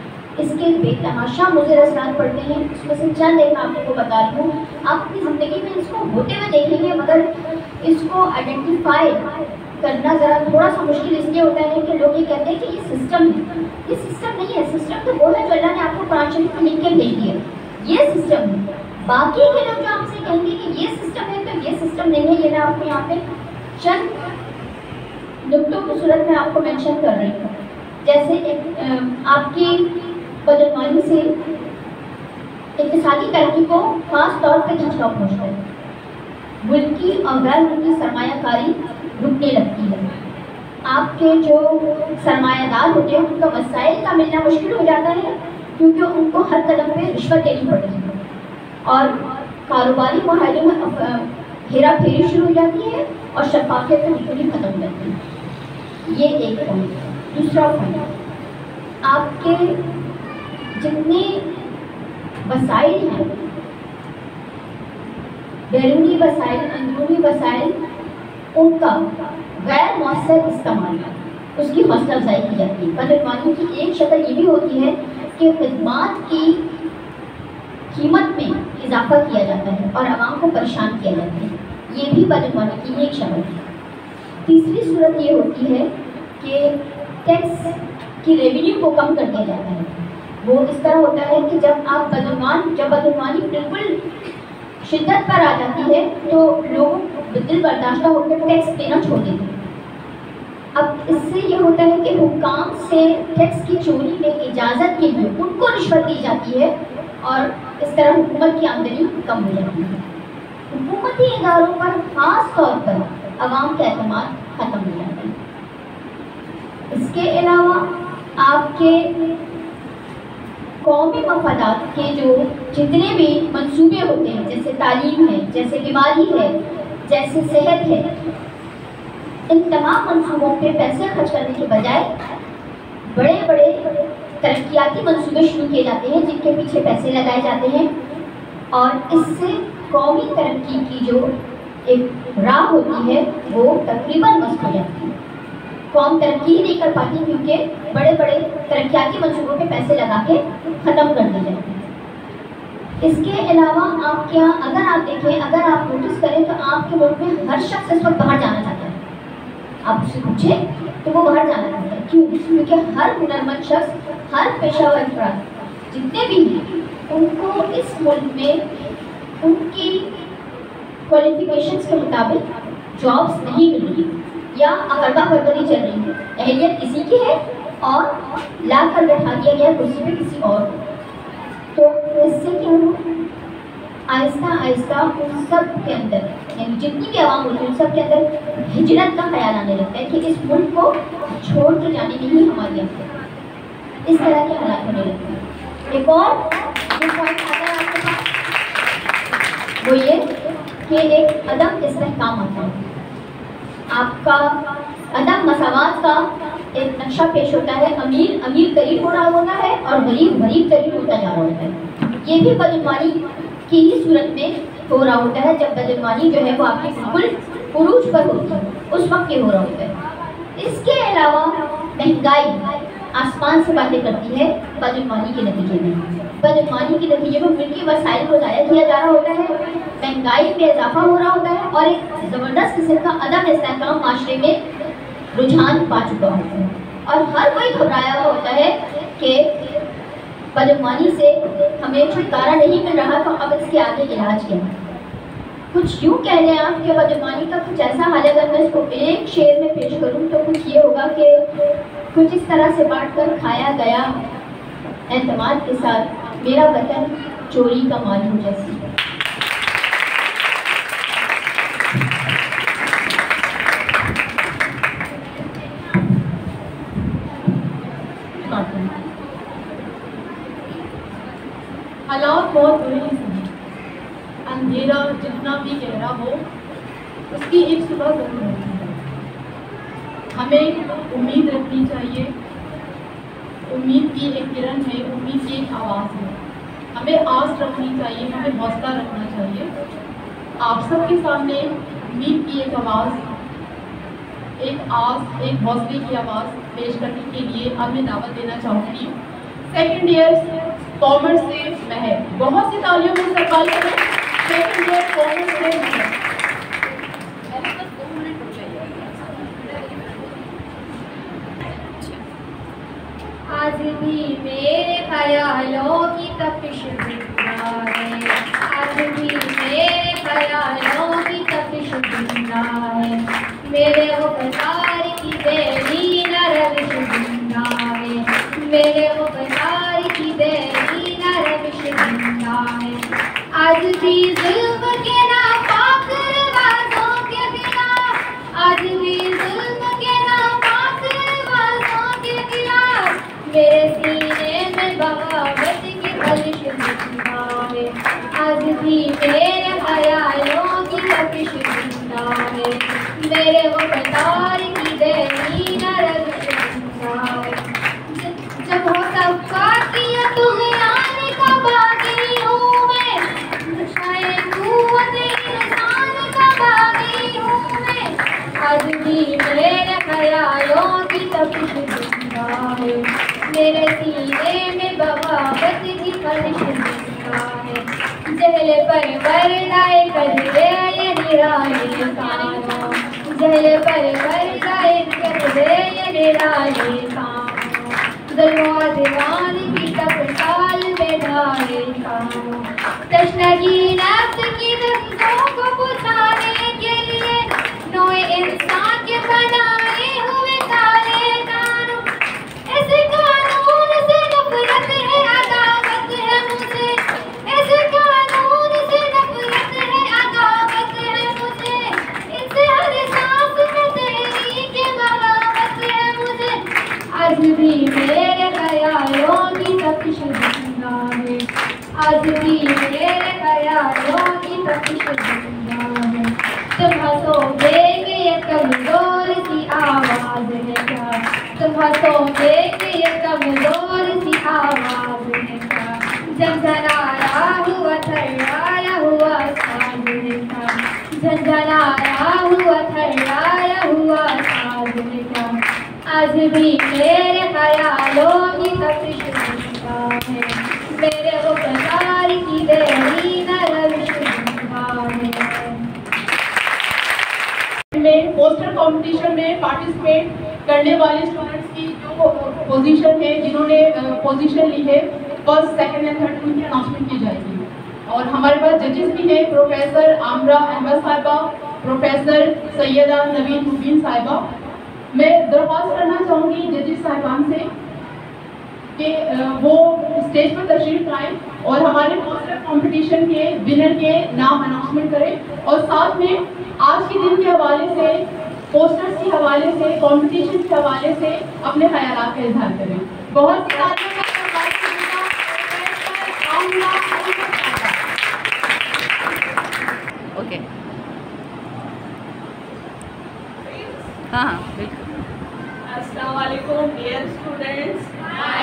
Speaker 5: इसके बेतहाशा मुझे असरात पड़ते हैं, उसमें से चंद एक मैं आपको बता रही हूँ। आप अपनी ज़िंदगी में इसको होते हुए देखेंगे, मगर इसको आइडेंटिफाई करना ज़रा थोड़ा सा मुश्किल इसलिए होता है कि लोग ये कहते हैं कि ये सिस्टम है। ये सिस्टम नहीं है। सिस्टम तो वो है जो अल्लाह ने आपको कुरान शरीफ में लिख के भेज दिया, ये सिस्टम है। बाकी के लोग जो आपसे कहेंगे कि ये सिस्टम है, तो ये सिस्टम नहीं है। ये मैं आपको यहाँ पे चंद नुक्तों की सूरत में आपको मेंशन कर रही हूँ। जैसे एक आपकी बदअमवाली से इक़्तिसादी तरक्की को खास तौर पर झटका पहुँचता है। मुल्की और गैर मुल्की सरमायाकारी रुकने लगती है। आपके जो सरमायादार होते हैं उनका वसाइल का मिलना मुश्किल हो जाता है, क्योंकि उनको हर कदम पे रिश्वत देनी पड़ती है और कारोबारी माहौल में हेरा फेरी शुरू हो जाती है और शफाफियत बिल्कुल ही खत्म हो जाती है। ये एक पॉइंट। दूसरा पॉइंट, आपके जितने वसाइल हैं, बैरूनी वसाइल, अंदरूनी वसाइल, उनका गैर मौसर इस्तेमाल, उसकी हौसला अफजाई की जाती है। बदअमवाली की एक शक्ल ये भी होती है कि खिदमात की कीमत में इजाफा किया जाता है और आवाम को परेशान किया जाता है। ये भी बदअमवाली की एक शक्ल है। तीसरी सूरत ये होती है कि टैक्स की रेवेन्यू को कम कर दिया जाता है। वो इस तरह होता है कि जब बदअमवाली बिल्कुल शिद्दत पर आ जाती है तो लोग दिल बर्दाश्त होकर टैक्स देना छोड़ देते हैं। अब इससे ये होता है कि हुक्काम से टैक्स की चोरी में इजाज़त के लिए उनको रिश्वत दी जाती है और इस तरह हुकूमत की आमदनी कम हो जाती है। हुकूमती इदारों पर खास तौर पर आवाम का एतमाद खत्म हो जाता है। इसके अलावा आपके कौमी मफादात के जो जितने भी मंसूबे होते हैं, जैसे तालीम है, जैसे बीमारी है, जैसे सेहत है, इन तमाम मंसूबों पे पैसे खर्च करने के बजाय बड़े बड़े तरक्याती मंसूबे शुरू किए जाते हैं जिनके पीछे पैसे लगाए जाते हैं, और इससे कौमी तरक्की की जो एक राह होती है वो तकरीबन मस्त हो जाती है। कौम तरक्की ही नहीं कर पाती क्योंकि बड़े बड़े तरक्याती मंसूबों पे पैसे लगा के ख़त्म कर दिए जाते हैं। इसके अलावा आपके यहाँ अगर आप देखें, अगर आप नोटिस करें तो आपके मुल्क में हर शख्स इस वक्त बाहर जाना चाहता है। आप उससे पूछें तो वो बाहर जाना चाहता है। क्यों? क्योंकि हर हुनरमंद शख्स, हर पेशावर अफराद जितने भी हैं, उनको इस मुल्क में उनकी क्वालिफिकेशंस के मुताबिक जॉब्स नहीं मिल रही या अकरबा परवरी चल रही है। अहलियत किसी की है और ला कर बैठा दिया गया कुर्सी पे किसी और को। तो इससे क्या हो, आहिस्ता आहिस्ता उन सब के अंदर, यानी जितनी भी आवाम होती है उन सब के अंदर हिजरत का ख्याल आने लगता है कि इस मुल्क को छोड़ के जाने में ही हमारी आफत। इस तरह के हालात होने लगते हैं। एक और जो पॉइंट आता है आपके पास वो ये कि एक अदम इस्तेहकाम आता है। आपका अदम मसावात का एक नक्शा पेश होता है। अमीर अमीर तरीन हो रहा होता है और गरीब गरीब तरीन होता जा रहा होता है। ये भी बदनवानी की ही सूरत में हो रहा होता है। जब बदनवानी जो है वो आपके बिल्कुल उरूज पर होती है, उस वक्त ये हो रहा होता है। इसके अलावा महंगाई आसमान से बातें करती है बदनवानी के नतीजे में। बदनवानी के नतीजे में मिल्की वसाइल को ज़ाया किया जा रहा होता है, महंगाई में इजाफा हो रहा होता है और एक ज़बरदस्त किस्म का अदम इस्तेहकाम माशरे में रुझान पा चुका होता है। और हर कोई घबराया हुआ होता है कि बदनवानी से हमें छुटकारा नहीं मिल रहा, तो अब इसके आगे इलाज क्या है। कुछ यूँ कह लें आप कि बदनवानी का कुछ ऐसा हाल है, अगर मैं इसको एक शेर में पेश करूँ तो कुछ ये होगा कि कुछ इस तरह से बांट कर खाया गया एतमाद के साथ मेरा वतन चोरी का माल हो जैसी।
Speaker 1: हालात बहुत बुरे हैं। अंधेरा जितना भी गहरा हो उसकी एक सुबह जरूर होती है। हमें उम्मीद रखनी चाहिए। उम्मीद की एक किरण है, उम्मीद की एक आवाज़ है। हमें आस रखनी चाहिए, हमें हौसला रखना चाहिए। आप सबके सामने उम्मीद की एक आवाज़, एक आस, एक हौसले की आवाज़ पेश करने के लिए अब मैं दावत देना चाहूँगी सेकेंड ईयर कॉमर्स से महर। बहुत सी तालियों में इस्तकबाल करें सेकेंड ईयर कॉमर्स से महर।
Speaker 4: आज भी मेरे ख्यालों की तपिश जिंदा है, आज भी मेरे ख्यालों की तपिश जिंदा है, मेरे वफादार की बेदीन रविश जिंदा है, मेरे वफादार की बेदीन रविश जिंदा है। आज भी जुल्म के नापाक रिवाजों के खिलाफ, आज भी जुल्म के नापाक रिवाजों के खिलाफ मेरे सीने में बगावत की बलिश जिंदा है। आज भी मेरे ख्यालों की तपिश जिंदा है, मेरे वफादार की बेदीन रविश जिंदा है। जब हो सबका किया तुग़यान का बागी हूँ मैं, शायद कुव्वत इंसान का बागी हूँ मैं। आज भी मेरे ख्यालों की तपिश जिंदा है, मेरे सीने में बगावत की बलिश जिंदा है। जहल पर बरदाए कदरे ये निराले कानों, जहल पर बरदाए कदरे ये निराले कानों, ज़ुल्म दीवान की टकसाल में ढाले कानों। तशनगी नफ्स की रंगों को बुझाने के लिए नोए इंसान के बनाए हुए काले कानून। ऐसे कानून से नफरत है, अदावत है मुझे, ऐसे कानून से नफरत है, अदावत आज भी मेरे ख्यालों की तपिश जिंदा है, आज भी मेरे ख्यालों की तपिश जिंदा है। तुम हंसोगे कि ये कमजोर सी आवाज है क्या, तुम हंसोगे कि ये कमजोर सी आवाज है क्या, झंझनाया हुआ थर्राया हुआ साज है क्या, झंझनाया हुआ थर्राया हुआ साज है क्या। आज भी मेरे ख्यालों की तपिश जिंदा है, मेरे वफादार की बेहरीन रविश जिंदा है।
Speaker 1: में पोस्टर कंपटीशन में पार्टिसिपेट करने वाले स्टूडेंट्स की जो पोजीशन है, जिन्होंने पोजीशन ली है फर्स्ट, सेकंड एंड थर्ड, उनकी अनाउंसमेंट की जाएगी। और हमारे पास जजेस भी हैं, प्रोफेसर आमरा अहमद साहिबा, प्रोफेसर सैयदा नवीन मुबीन साहिबा। मैं दरख्वास्त करना चाहूँगी जजेस साहिबान से कि वो स्टेज पर तशरीफ लाएं और हमारे पोस्टर कंपटीशन के विनर के नाम अनाउंसमेंट करें, और साथ में आज के दिन के हवाले से, पोस्टर्स के हवाले से, कंपटीशन के हवाले से अपने ख्यालात का इजहार करें। बहुत सी
Speaker 6: ओके, हाँ बिल्कुल।
Speaker 7: अस्सलाम वालेकुम डियर स्टूडेंट्स।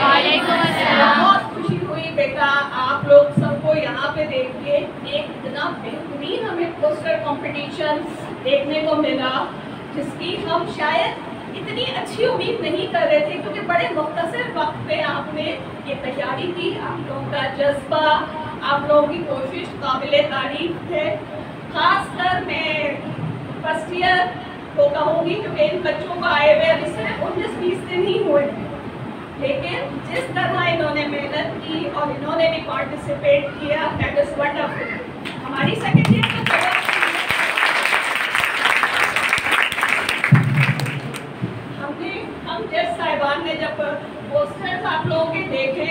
Speaker 3: वालेकुम अस्सलाम।
Speaker 7: बहुत खुशी हुई बेटा आप लोग सबको यहाँ पे देख के, एक इतना बेहतरीन हमें पोस्टर कंपटीशन देखने को मिला जिसकी हम शायद इतनी अच्छी उम्मीद नहीं कर रहे थे, क्योंकि बड़े मुख्तसर वक्त पे आपने ये तैयारी की। आप लोगों का जज्बा, आप लोगों की कोशिश काबिले तारीफ है। खासकर मैं फर्स्ट ईयर को कहूँगी, क्योंकि इन बच्चों को आए हुए अभी सिर्फ 19-20 दिन ही हुए, लेकिन जिस तरह इन्होंने मेहनत की और इन्होंने भी पार्टिसिपेट किया, दैट इज वंडरफुल। हमारी सेकेंड ईयर हम जज साहिबान ने जब पोस्टर्स आप लोगों के देखे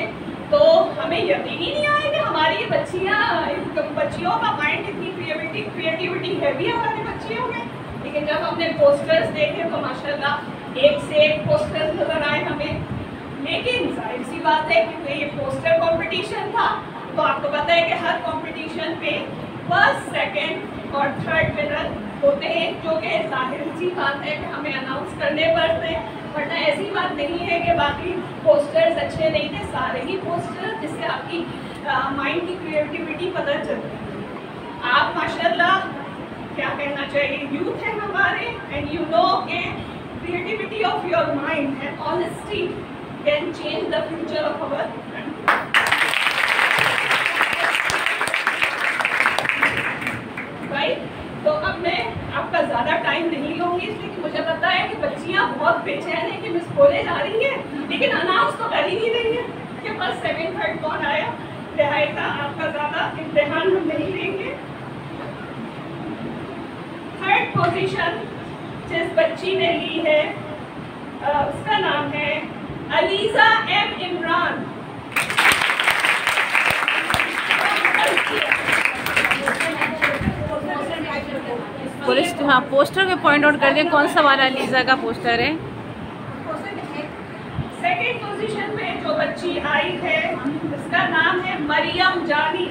Speaker 7: तो हमें यकीन ही नहीं आया कि हमारी ये बच्चियों का माइंड इतनी क्रिएटिविटी है भी हमारे बच्चियों में। लेकिन जब हमने पोस्टर्स देखे तो माशाल्लाह एक से एक पोस्टर्स नजर आए हमें। लेकिन जाहिर सी बात है कि ये पोस्टर कंपटीशन था, तो आपको पता है कि हर कंपटीशन पे फर्स्ट, सेकंड और थर्ड विनर होते हैं, जो कि जाहिर सी बात है कि हमें अनाउंस करने पड़ते हैं। वरना ऐसी बात नहीं है कि बाकी पोस्टर्स अच्छे नहीं थे, सारे ही पोस्टर्स, जिससे आपकी माइंड की क्रिएटिविटी पता चलती है। आप माशाल्लाह क्या कहना चाहिए, यूथ है हमारे, एंड यू नो के creativity of your mind and honesty can change the future of our. Right, तो अब मैं आपका ज़्यादा टाइम नहीं लूँगी, इसलिए कि मुझे पता है कि बच्चियाँ बहुत बेचैन हैं कि मिस बोले जा रही है, लेकिन अनाउंस तो कर ही नहीं रही है कि बस सेकंड थर्ड कौन आया। लिहाजा आपका ज़्यादा इम्तिहान हम नहीं लेंगे। थर्ड पोजीशन जिस बच्ची ने ली है उसका नाम है अलीजा एम इमरान।
Speaker 6: पुलिस, हाँ पोस्टर पे पॉइंट आउट कर दें कौन सा वाला अलीजा का पोस्टर है।
Speaker 7: सेकेंड पोजीशन में जो बच्ची आई है उसका नाम है मरियम जानी।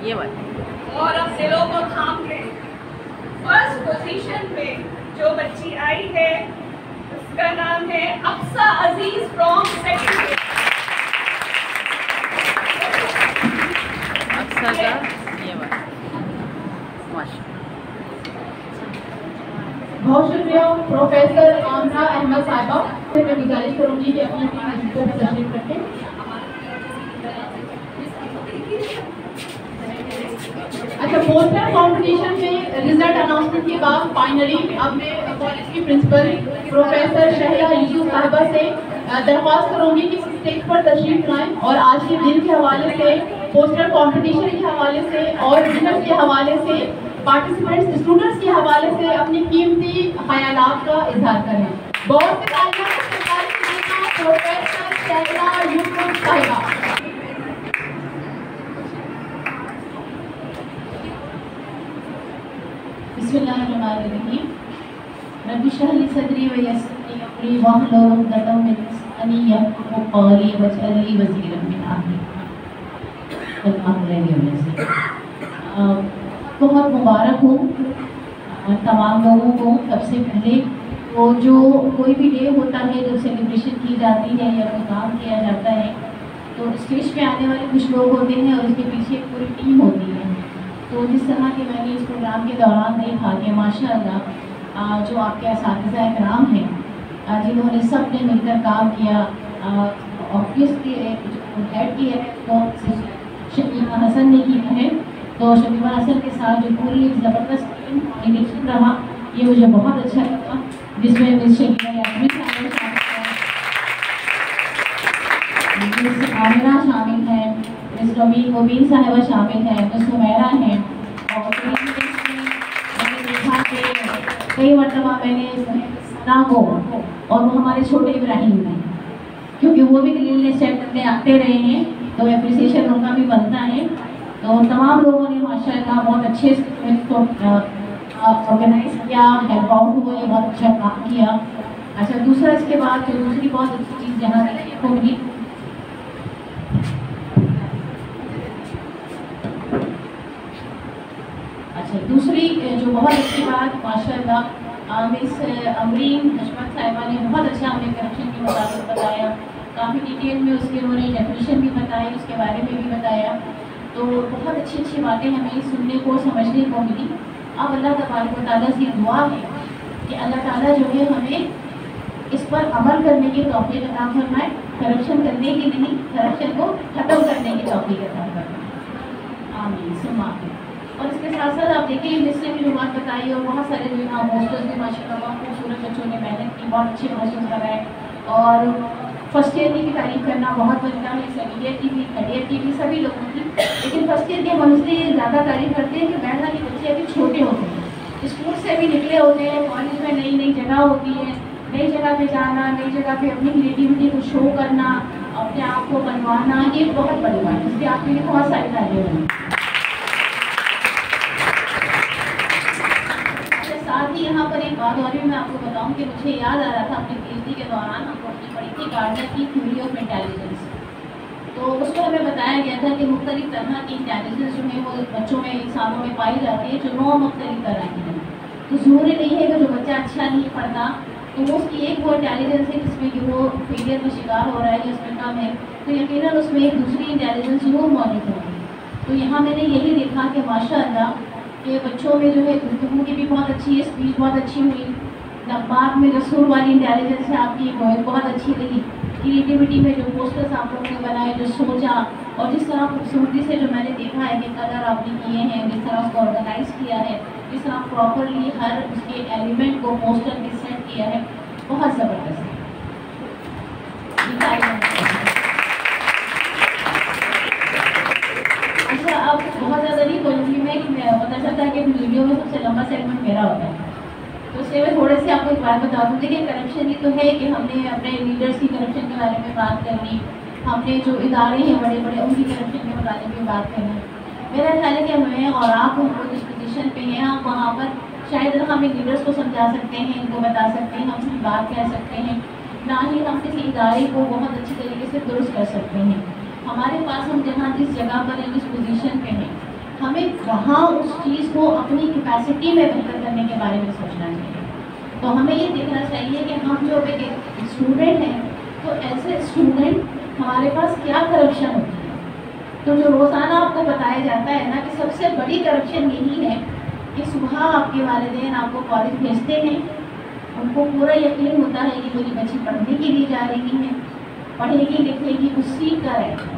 Speaker 6: ये बात,
Speaker 7: और अब दिलों को थाम ले। फर्स्ट पोजीशन पे जो बच्ची आई है उसका नाम है अफसा अजीज फ्रॉम सेकंड।
Speaker 6: अफसा का ये बात, माशाल्लाह।
Speaker 1: बहुत शुक्रिया प्रोफेसर आमरा अहमद साहिबा। मैं गुजारिश करूंगी कि अपनी नज़ीकों पर तशरीफ रखें। अच्छा, पोस्टर कंपटीशन में रिजल्ट अनाउंसमेंट के बाद फाइनली अब मैं कॉलेज की प्रिंसिपल प्रोफेसर शहला यूसुफ साहिबा से दरख्वास्त करूंगी कि स्टेज पर तशरीफ लाएं और आज के दिन के हवाले से, पोस्टर कंपटीशन के हवाले से और विनर्स के हवाले से, पार्टिसिपेंट्स स्टूडेंट्स के हवाले से अपनी कीमती ख्यालात का इजहार करें। बहुत से प्रोफेसर शहला यूसुफ साहिबा। बिस्मिल्लाहिर्रहमानिर्रहीम। रब्बि इश्रह ली सदरी व यस्सिर ली अमरी वहलुल उक़दतम मिन लिसानी यफ़क़हू क़ौली वजअल ली वज़ीरम मिन अहली। बहुत मुबारक हो तमाम लोगों को। सबसे पहले वो जो कोई भी डे होता है, जो सेलिब्रेशन की जाती है या कोई काम किया जाता है, तो स्टेज पे आने वाले कुछ लोग होते हैं और उसके पीछे एक पूरी टीम होती है। तो जिस तरह के मैंने इस प्रोग्राम के दौरान देखा कि माशाअल्लाह जो आपके असातिज़ा इकराम हैं जिन्होंने सब ने मिलकर काम किया, ऑफिस के हेड की है तो शकीमा हसन ने की है, तो शकीमा हसन के साथ जो पूरी एक ज़बरदस्त कॉम्बिनेशन रहा, ये मुझे बहुत अच्छा लगा, जिसमें मिस शकीमा यास्मीन शामिल मिस आमिना शामिल हैं, मिस रवीन मुबीन साहिबा शामिल हैं, मिस हुमैरा हैं, और मैंने देखा कि कई मरतबा मैंने सना को और वो हमारे छोटे इब्राहिम हैं, क्योंकि वो भी क्लीननेस चेक करने आते रहे हैं, तो एप्रिसिएशन उनका भी बनता है। तो तमाम लोगों ने माशाअल्लाह बहुत अच्छे से इसको ऑर्गेनाइज किया, हेल्प आउट हुए, बहुत अच्छा काम किया। अच्छा, दूसरा इसके बाद जो दूसरी बहुत अच्छी चीज़ जहाँ देखने को मिली, अच्छा दूसरी जो बहुत अच्छी बात माशाअल्लाह मिस अमरीन हशमत साहिबा ने बहुत अच्छा हमें करप्शन के मुताबिक बताया, काफ़ी डिटेल में उसके उन्होंने डेफिनेशन भी बताई, उसके बारे में भी बताया। तो बहुत अच्छी अच्छी बातें हमें सुनने को समझने को मिली। अब अल्लाह तबारक व तआला से दुआ है कि अल्लाह ताला जो है हमें इस पर अमल करने की तौफीक अता फरमाए, करप्शन करने की नहीं, करप्शन को ख़त्म करने की तौफीक अता फरमाए। आमीन सुम्मा आमीन। और इसके साथ साथ आप देखिए जिसने भी जो बात बताई, और बहुत सारे जो यहाँ पोस्टर्स भी माशाल्लाह बहुत खूबसूरत बच्चों ने मेहनत की, बहुत अच्छे पोस्टर्स बनाए, और फर्स्ट ईयर की भी तारीफ करना बहुत बनता है, सेकेंड ईयर की भी, थर्ड ईयर की भी, सभी लोगों की। लेकिन फर्स्ट ईयर के हम इसलिए ज़्यादा तारीफ करते हैं कि बहना के बच्चे अभी छोटे होते हैं, स्कूल से अभी निकले होते हैं, कॉलेज में नई नई जगह होती है, नई जगह पे जाना, नई जगह पे अपनी क्रिएटिविटी को शो करना, अपने आप को बनवाना, ये बहुत बड़ी बात है, इसलिए आपके लिए बहुत सारी तारीफ होंगी। साथ ही यहाँ पर एक बात और भी मैं आपको बताऊँ कि मुझे याद आ रहा था अपने पीएचडी के दौरान हमको अपनी पढ़ी थी गार्डनर की थ्योरी ऑफ इंटेलिजेंस। तो उसमें हमें बताया गया था कि मुख्तलिफ तरह की इंटेलिजेंस जो है वो बच्चों में, इंसानों में पाई जाती है, जो 9 मुख्तलिफ तरह की है। तो ज़रूरी नहीं है कि जो बच्चा अच्छा नहीं पढ़ता तो वो उसकी एक वो इंटेलिजेंस है जिसमें कि वो फेलियर का शिकार हो रहा है या उसमें कम है, तो यकीनन उसमें एक दूसरी इंटेलिजेंस जरूर मौजूद होगी। तो यहाँ मैंने यही देखा कि माशाअल्लाह के बच्चों में जो है गुफ्तगू की भी बहुत अच्छी है, स्पीच बहुत अच्छी हुई, नब्बात में रसूल वाली इंटेलिजेंस है आपकी वो बहुत अच्छी रही, क्रिएटिविटी में जो पोस्टर्स आप लोगों ने बनाए, जो सोचा, और जिस तरह खूबसूरती से जो मैंने देखा है कि कलर आपने किए हैं, जिस तरह उसको ऑर्गेनाइज किया है, जिस तरह प्रॉपरली हर उसके एलिमेंट को पोस्टर में सेट किया है, बहुत ज़बरदस्त है। अच्छा, अब बहुत ज़्यादा नहीं बोलूँगी मैं कि पता चलता है कि वीडियो में सबसे लंबा सेगमेंट मेरा होता है, तो इसलिए मैं थोड़े से आपको एक बात बता दूँ। देखिए करप्शन ही तो है कि हमने अपने लीडर्स की करप्शन के बारे में बात करनी, हमने जो इदारे हैं बड़े बड़े उनकी करप्शन के बारे में बात करनी। मेरा ख्याल है कि हमें और आप हम जिस पोजीशन पे हैं आप वहाँ पर शायद हम इन लीडर्स को समझा सकते हैं, इनको बता सकते हैं, हम उसकी बात कह सकते हैं, ना ही हम किसी इदारे को बहुत अच्छी तरीके से दुरुस्त कर सकते हैं। हमारे पास हम जहाँ जिस जगह पर हैं, जिस पोजीशन पे हैं, हमें वहाँ उस चीज़ को अपनी कैपेसिटी में बेहतर करने के बारे में सोचना चाहिए। तो हमें ये देखना चाहिए कि हम जो एक स्टूडेंट हैं, तो ऐसे स्टूडेंट हमारे पास क्या करप्शन होती है। तो जो रोज़ाना आपको बताया जाता है ना कि सबसे बड़ी करप्शन यही है कि सुबह आपके वालिदैन आपको कॉलेज भेजते हैं, उनको पूरा यकीन होता है कि मेरी बच्ची पढ़ने के लिए जा रही है, पढ़ेगी लिखेगी कुछ सीख कर आएगी।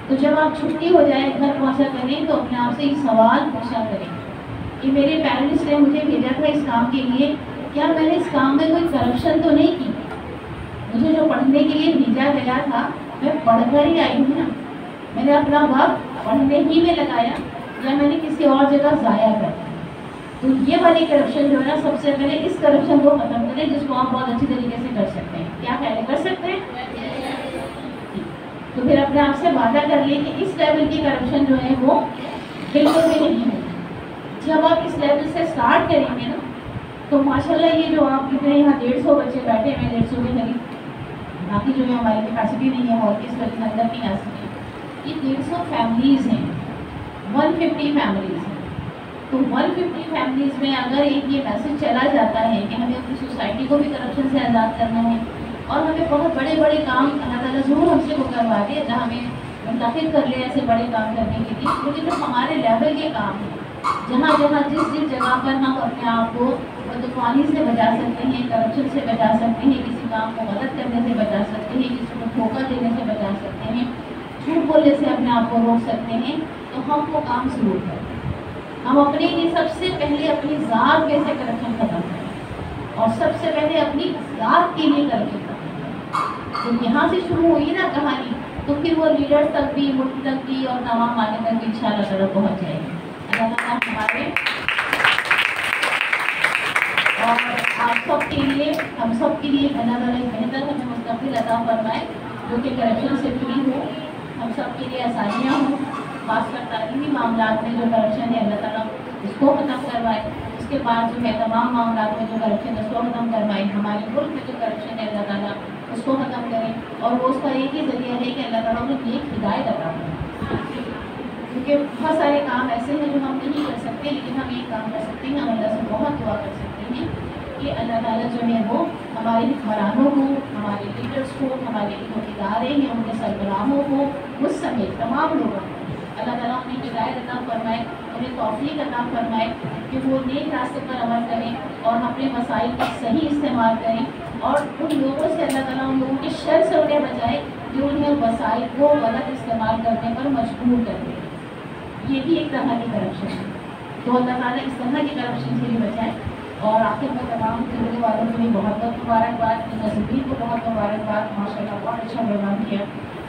Speaker 1: तो जब आप छुट्टी हो जाए घर पहुंचा करें तो अपने आप से एक सवाल पूछा करें कि मेरे पेरेंट्स ने मुझे भेजा था इस काम के लिए, क्या मैंने इस काम में कोई करप्शन तो नहीं की? मुझे जो पढ़ने के लिए भेजा गया था मैं पढ़कर ही आई हूँ ना, मैंने अपना वक्त पढ़ने ही में लगाया या मैंने किसी और जगह ज़ाया कर दिया? तो ये वाली करप्शन जो है ना, सबसे पहले इस करप्शन को ख़त्म करें, जिसको आप बहुत अच्छी तरीके से कर सकते हैं। क्या ख्याल कर सकते हैं? तो फिर अपने आप से वादा कर लिए कि इस लेवल की करप्शन जो है वो बिल्कुल भी नहीं होगी। जब आप इस लेवल से स्टार्ट करेंगे ना तो माशाल्लाह ये जो आप कितने यहाँ 150 बच्चे बैठे हैं 150 के करीब, बाकी जो है हमारी कैपेसिटी नहीं है हॉल की, इस वजह से अंदर नहीं आ सकते। ये 150 फैमिलीज़ हैं, 150 फैमिलीज़ हैं। तो 150 फैमिलीज़ में अगर एक ये मैसेज चला जाता है कि हमें अपनी सोसाइटी को भी करप्शन से आज़ाद करना है और हमें बहुत बड़े बड़े काम अल्लाह ताला ज़रूर हमसे वो करवा दे, अल्लाह हमें मुंतखब कर ले ऐसे बड़े काम करने के लिए, लेकिन जो हमारे लेवल के काम हैं, जहाँ जहाँ जिस जिस जगह पर हम अपने आप को बदतमीजी से बचा सकते हैं, करप्शन से बचा सकते हैं, किसी काम को मदद करने से बचा सकते हैं, किसी को धोखा देने से बचा सकते हैं, झूठ बोलने से अपने आप को रोक सकते हैं, तो हम वो काम ज़रूर करें। हम अपने लिए सबसे पहले अपनी ज़ात में से करप्शन खत्म करें और सबसे पहले अपनी ज़ात के लिए करप्शन खत्म करें। तो यहाँ से शुरू हुई ना कहानी, तो फिर वो लीडर्स तक भी, मुल्क तक भी और तमाम आने तक भी इंशाअल्लाह ताला पहुँच जाएगी। अल्लाह ताला हमारे और आप सब के लिए, हम सब के लिए अल्लाह ताला बेहतर हमें मुस्तक़बिल अता फरमाए जो कि करप्शन से फ्री हो, हम सब के लिए आसानियाँ हों, खासकर तालीमी मामलात में जो करप्शन है अल्लाह ताला उसको ख़त्म करवाए। उसके बाद जो है तमाम मामलात में जो करप्शन है उसको ख़त्म करवाए। हमारे मुल्क में जो करप्शन है अल्लाह ताला उसको ख़त्म करें और वो उसका एक ही ज़रिया है कि अल्लाह ताला उन्हें नेक हिदायत अता करें, क्योंकि बहुत सारे काम ऐसे हैं जो हम नहीं कर सकते, लेकिन हम एक काम कर सकते हैं, हम अल्लाह से बहुत दुआ कर सकते हैं कि अल्लाह ताला जो है वो हमारे हुक्मरानों को, हमारे लीडर्स को, हमारे जो इदारे हैं उनके सरबराहों को, मुझ समेत तमाम लोगों को अल्लाह ताला उन्हें हिदायत अता फरमाए, उन्हें तौफीक अता फरमाए कि वो नेक रास्ते पर अमल करें और अपने वसाइल का सही इस्तेमाल करें और उन लोगों से अल्लाह ताला उन लोगों के शर से उन्हें बचाए जो उन्हें वसाइल को गलत इस्तेमाल करने पर मजबूर कर दे। ये भी एक तरह की करप्शन है, तो अल्लाह ताला इस तरह की करप्शन से भी बचाए। और आखिर में तमाम जुड़ने वालों को भी बहुत बहुत मुबारकबाद, नज़ीर को बहुत मुबारकबाद, माशाल्लाह बहुत अच्छा प्रोग्राम किया।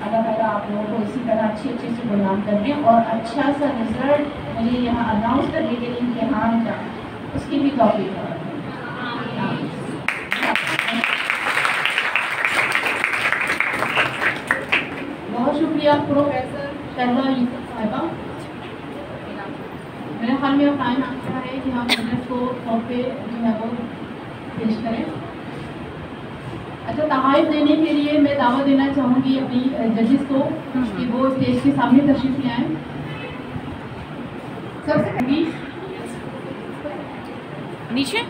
Speaker 1: अल्लाह ताला आप लोगों को इसी तरह अच्छे से प्रोग्राम करने और अच्छा सा रिजल्ट मुझे यहाँ अनाउंस करने के लिए इम्तिहान का उसकी भी तौफीक है। बहुत शुक्रिया प्रोफेसर शर्मा यूसुफ साहिबा। मेरे ख्याल में टाइम आता है कि हम जजेस को पे जो है वो पेश करें। अच्छा, तहाइफ देने के लिए मैं दावा देना चाहूँगी अपनी जजेस को कि वो स्टेज के सामने तशरीफ ले आएँ। सबसे पहले
Speaker 6: नीचे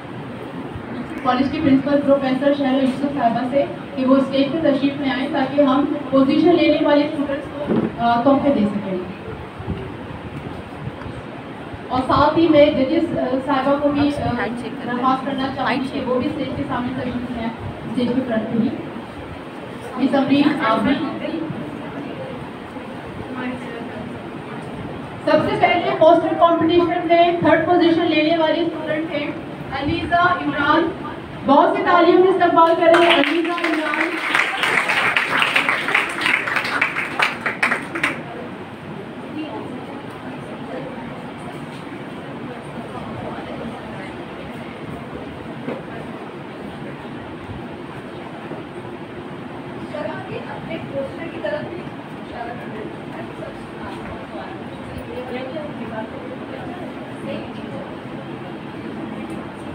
Speaker 1: कॉलेज की प्रिंसिपल प्रोफेसर शर्मा यूसुफ साहिबा से कि वो स्टेज पे तशरीफ ले आएँ ताकि हम पोजीशन लेने वाले स्टूडेंट्स को तोहफे दे सकें। और साथ ही मैं जजेस साहिबा को भी दरख्वास्त करना चाहूँगी कि वो भी स्टेज के सामने तशरीफ ले आएँ, स्टेज के फ्रंट पे ही। मिस अमरीन, आप भी। सबसे पहले पोस्टर कंपटीशन में 3rd पोजीशन लेने वाली स्टूडेंट हैं अलीजा इमरान। बहुत सी तालियों में इस्तकबाल करें अलीजा इमरान।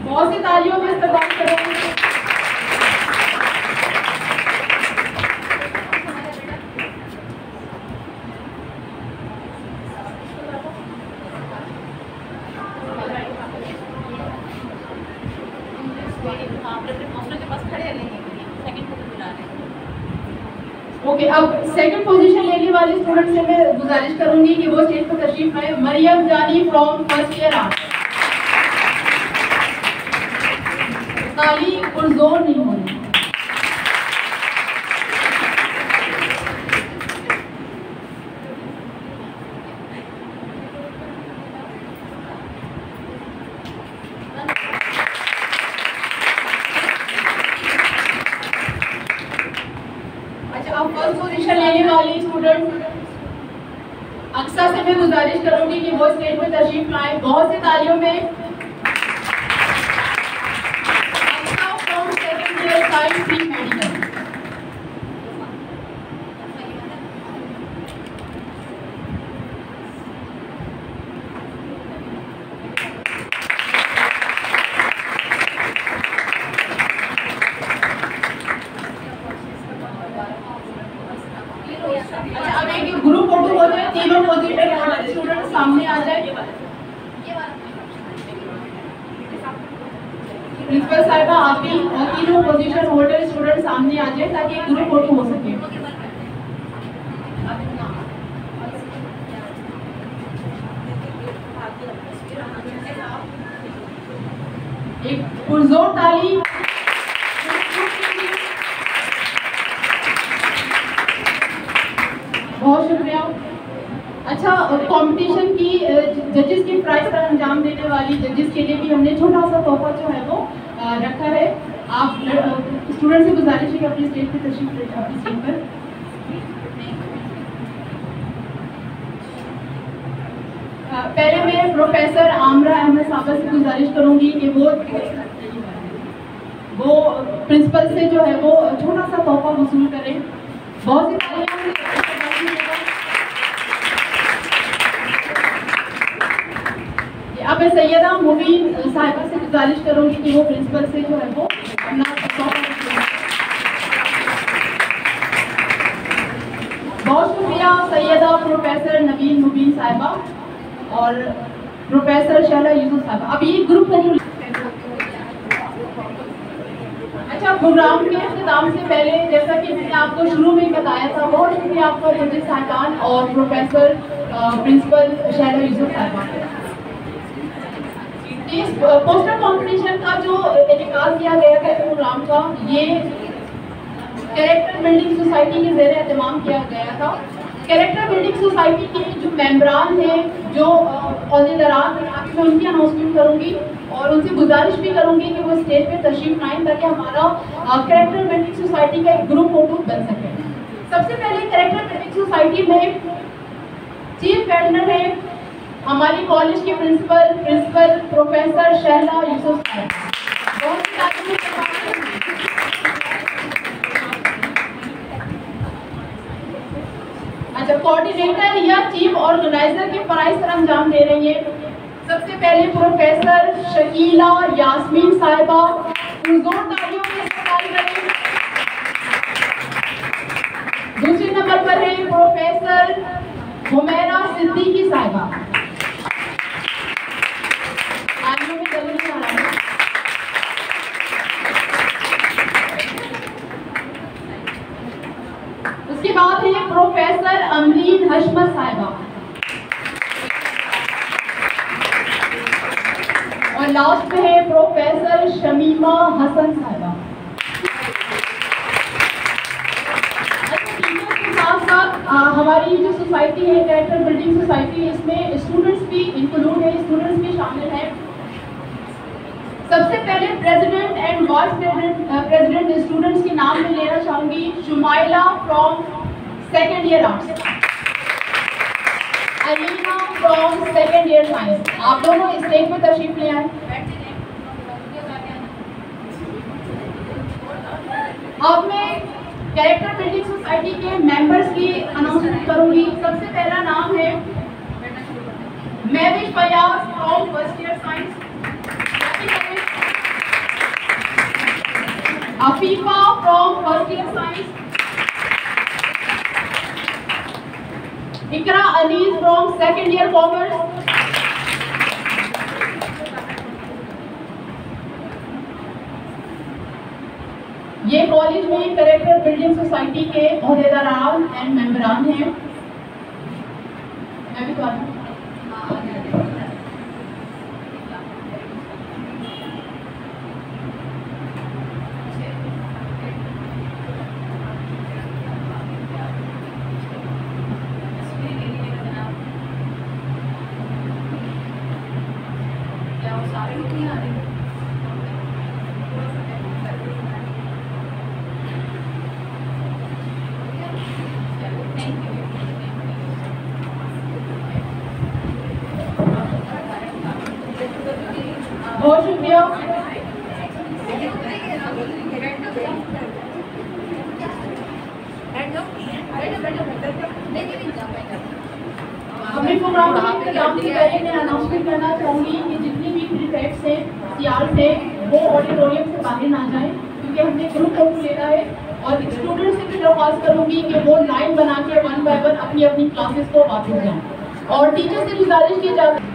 Speaker 1: बहुत सी तालियों में इस्तकबाल करें। ओके, अब 2nd पोजीशन लेने वाले स्टूडेंट से मैं गुजारिश करूंगी कि वो स्टेज पर तशरीफ लाए। मरियम जानी फ्रॉम 1st ईयर आर्ट। ताली पुरजोर नहीं होनी। अच्छा, अब 1st पोजीशन लेने वाली स्टूडेंट अक्सा से मैं गुजारिश करूंगी कि वो स्टेज पर तशरीफ लाए। बहुत सी तालियों में। पोजीशन स्टूडेंट सामने आ जाए। प्रिंसिपल साहिबा आप भी तीनों पोजीशन होल्डर स्टूडेंट सामने आ जाए ताकि एक ग्रुप फोटो हो सके। एक पुरजोर ताली। बहुत शुक्रिया। अच्छा, कंपटीशन की जजेस की प्राइस पर अंजाम देने वाली जजेस के लिए भी हमने छोटा सा तोहफा जो है वो रखा है। आप स्टूडेंट से गुजारिश है कि अपनी स्टेज पे तशरीफ ले जाए, अपनी सीट पर। पहले मैं प्रोफेसर आमरा अहमद साहब से गुजारिश करूंगी कि वो प्रिंसिपल से जो है वो छोटा सा तोहफा वसूल करें। बहुत सी अब मैं सैयदा मुबीन साहिबा से गुजारिश करूंगी कि वो प्रिंसिपल से जो है वो अपना बहुत शुक्रिया सैयदा प्रोफेसर नवीन मुबीन साहिबा और प्रोफेसर शहला यूसुफ साहिबा। अब ये ग्रुप फोटो। अच्छा, प्रोग्राम के इख्तिताम से पहले जैसा कि मैंने आपको शुरू में बताया था, बहुत शुक्रिया आपका जजेस साहिबान और प्रोफेसर प्रिंसिपल शहला यूसुफ साहिबा। इस पोस्टर कॉम्पिटिशन का जो इनेकाल किया गया था प्रोग्राम का, ये कैरेक्टर बिल्डिंग सोसाइटी के ज़ेरे एहतमाम किया गया था। कैरेक्टर बिल्डिंग सोसाइटी के जो मेंबरान हैं, जो अहदेदारान हैं, आज मैं उनकी अनाउंसमेंट करूंगी और उनसे गुजारिश भी करूंगी कि वो स्टेज पे तशरीफ लाएं ताकि हमारा कैरेक्टर बिल्डिंग सोसाइटी का एक ग्रुप फोटो बन सके। सबसे पहले कैरेक्टर बिल्डिंग सोसाइटी में चीफ गार्डनर है हमारी कॉलेज के प्रिंसिपल प्रोफेसर शहला यूसुफ साहब। अच्छा, कोऑर्डिनेटर या चीफ ऑर्गेनाइजर के फराइज पर अंजाम दे रही है। सबसे पहले प्रोफेसर शकीला यास्मीन साहिबा, जोर तालियों से इस्तेमाल करें। दूसरे नंबर पर है प्रोफेसर हुमैरा सिद्दीकी साहिबा। उसके बाद है प्रोफेसर अमरीन हशमत साहिबा और लास्ट में है प्रोफेसर शमीमा हसन साहिबा। के साथ साथ हमारी जो सोसाइटी है कैरेक्टर बिल्डिंग सोसाइटी, इसमें स्टूडेंट्स भी इंक्लूड है, स्टूडेंट्स भी शामिल हैं। सबसे पहले president and vice president students के नाम में लेना चाहूंगी। Shumaila from second year arts, Alina from second year science. आप दोनों स्टेज पे तशरीफ ले आए। अब मैं कैरेक्टर बिल्डिंग सोसाइटी के मेंबर्स की अनाउंसमेंट करूंगी। सबसे पहला नाम है Mahvish Fayaz from first year science, Afifa from first year science, Iqra Anees from second year commerce, ये कॉलेज में कैरेक्टर बिल्डिंग सोसाइटी के अहदेदारान एंड मेंबरान हैं। मैं भी बात बहुत शुक्रिया। हमने प्रोग्राम में अनाउंसमेंट करना चाहूँगी कि जितनी भी प्रीफेक्ट्स हैं, सीआर से, वो ऑडिटोरियम से बाहर ना जाएं क्योंकि हमने ग्रुप फोटो लेना है। और स्टूडेंट्स से भी दरख्वास्त करूँगी कि वो लाइन बना के 1 बाय 1 अपनी अपनी क्लासेस को वापस जाएं। और टीचर से गुजारिश की जाती है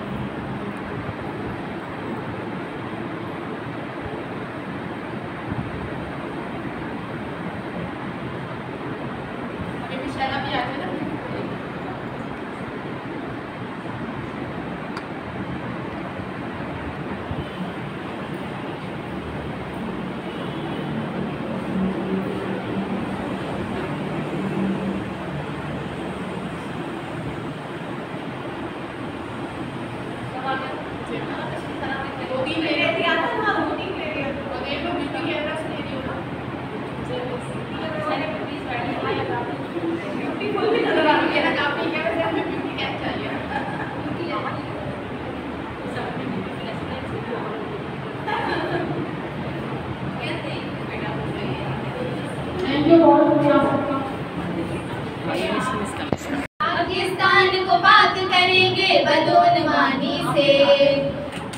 Speaker 2: पाकिस्तान को पाक करेंगे बदनवानी से,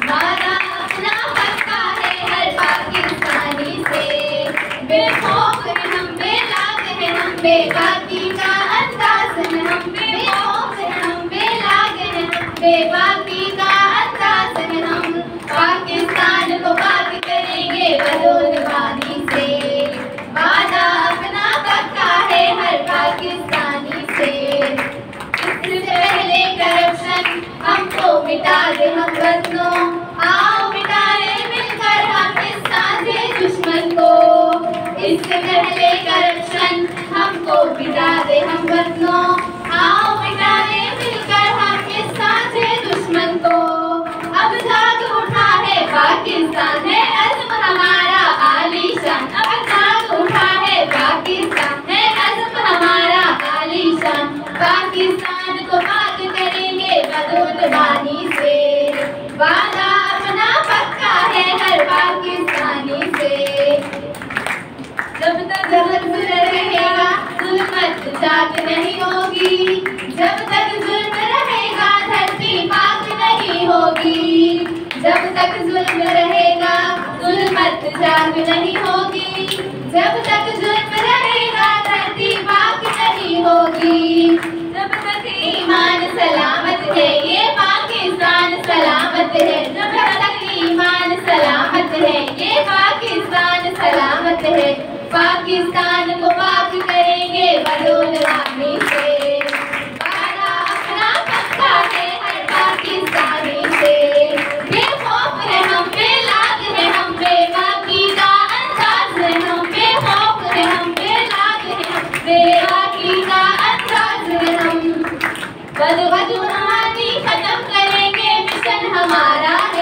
Speaker 2: वादा अपना पक्का है हर पाकिस्तानी से। बेखौफ हैं हम, बेलाग हैं हम, बेबाकी का अंदाज है हम, बेखौफ हैं हम, बेलाग हैं हम, बेबाकी का अंदाज है हम। पाकिस्तान को पाक करेंगे बदनवानी से, वादा अपना पक्का है हर पाकिस्तानी से। इससे पहले करप्शन हमको मिटा दे हम वतनों, आओ मिटाए मिलकर हम इस साझे दुश्मन को। इससे पहले करप्शन हमको मिटा दे हम वतनों, आओ मिटाए मिलकर हम इस साझे दुश्मन को। अब जाग उठा है पाकिस्तान, है अज़्म हमारा आलीशान। अब जाग उठा है पाकिस्तान, है अज़्म हमारा आलीशान। पाकिस्तान को पाक करेंगे बदनवानी से, वादा अपना पक्का है हर पाकिस्तानी से। जब तक जुल्म रहेगा जुल्मत जाग नहीं होगी, जब तक जुल्म रहेगा धरती पाक नहीं होगी। जब तक जुल्म रहेगा जुल्मत जाग नहीं होगी, जब तक जुल्म रहेगा धरती पाक नहीं होगी। जब तक ईमान सलामत है ये पाकिस्तान सलामत है, जब तक ईमान सलामत है ये पाकिस्तान सलामत है। पाकिस्तान को पाक करेंगे बदनवानी से, वादा अपना पक्का है हर पाकिस्तानी से। बेखौफ है हम, बेलाग है हम, बेबाकी का अंदाज है हम, बेखौफ है हम, बेलाग है हम, बेबाकी का अंदाज है हम। बदनवानी खत्म करेंगे मिशन हमारा है,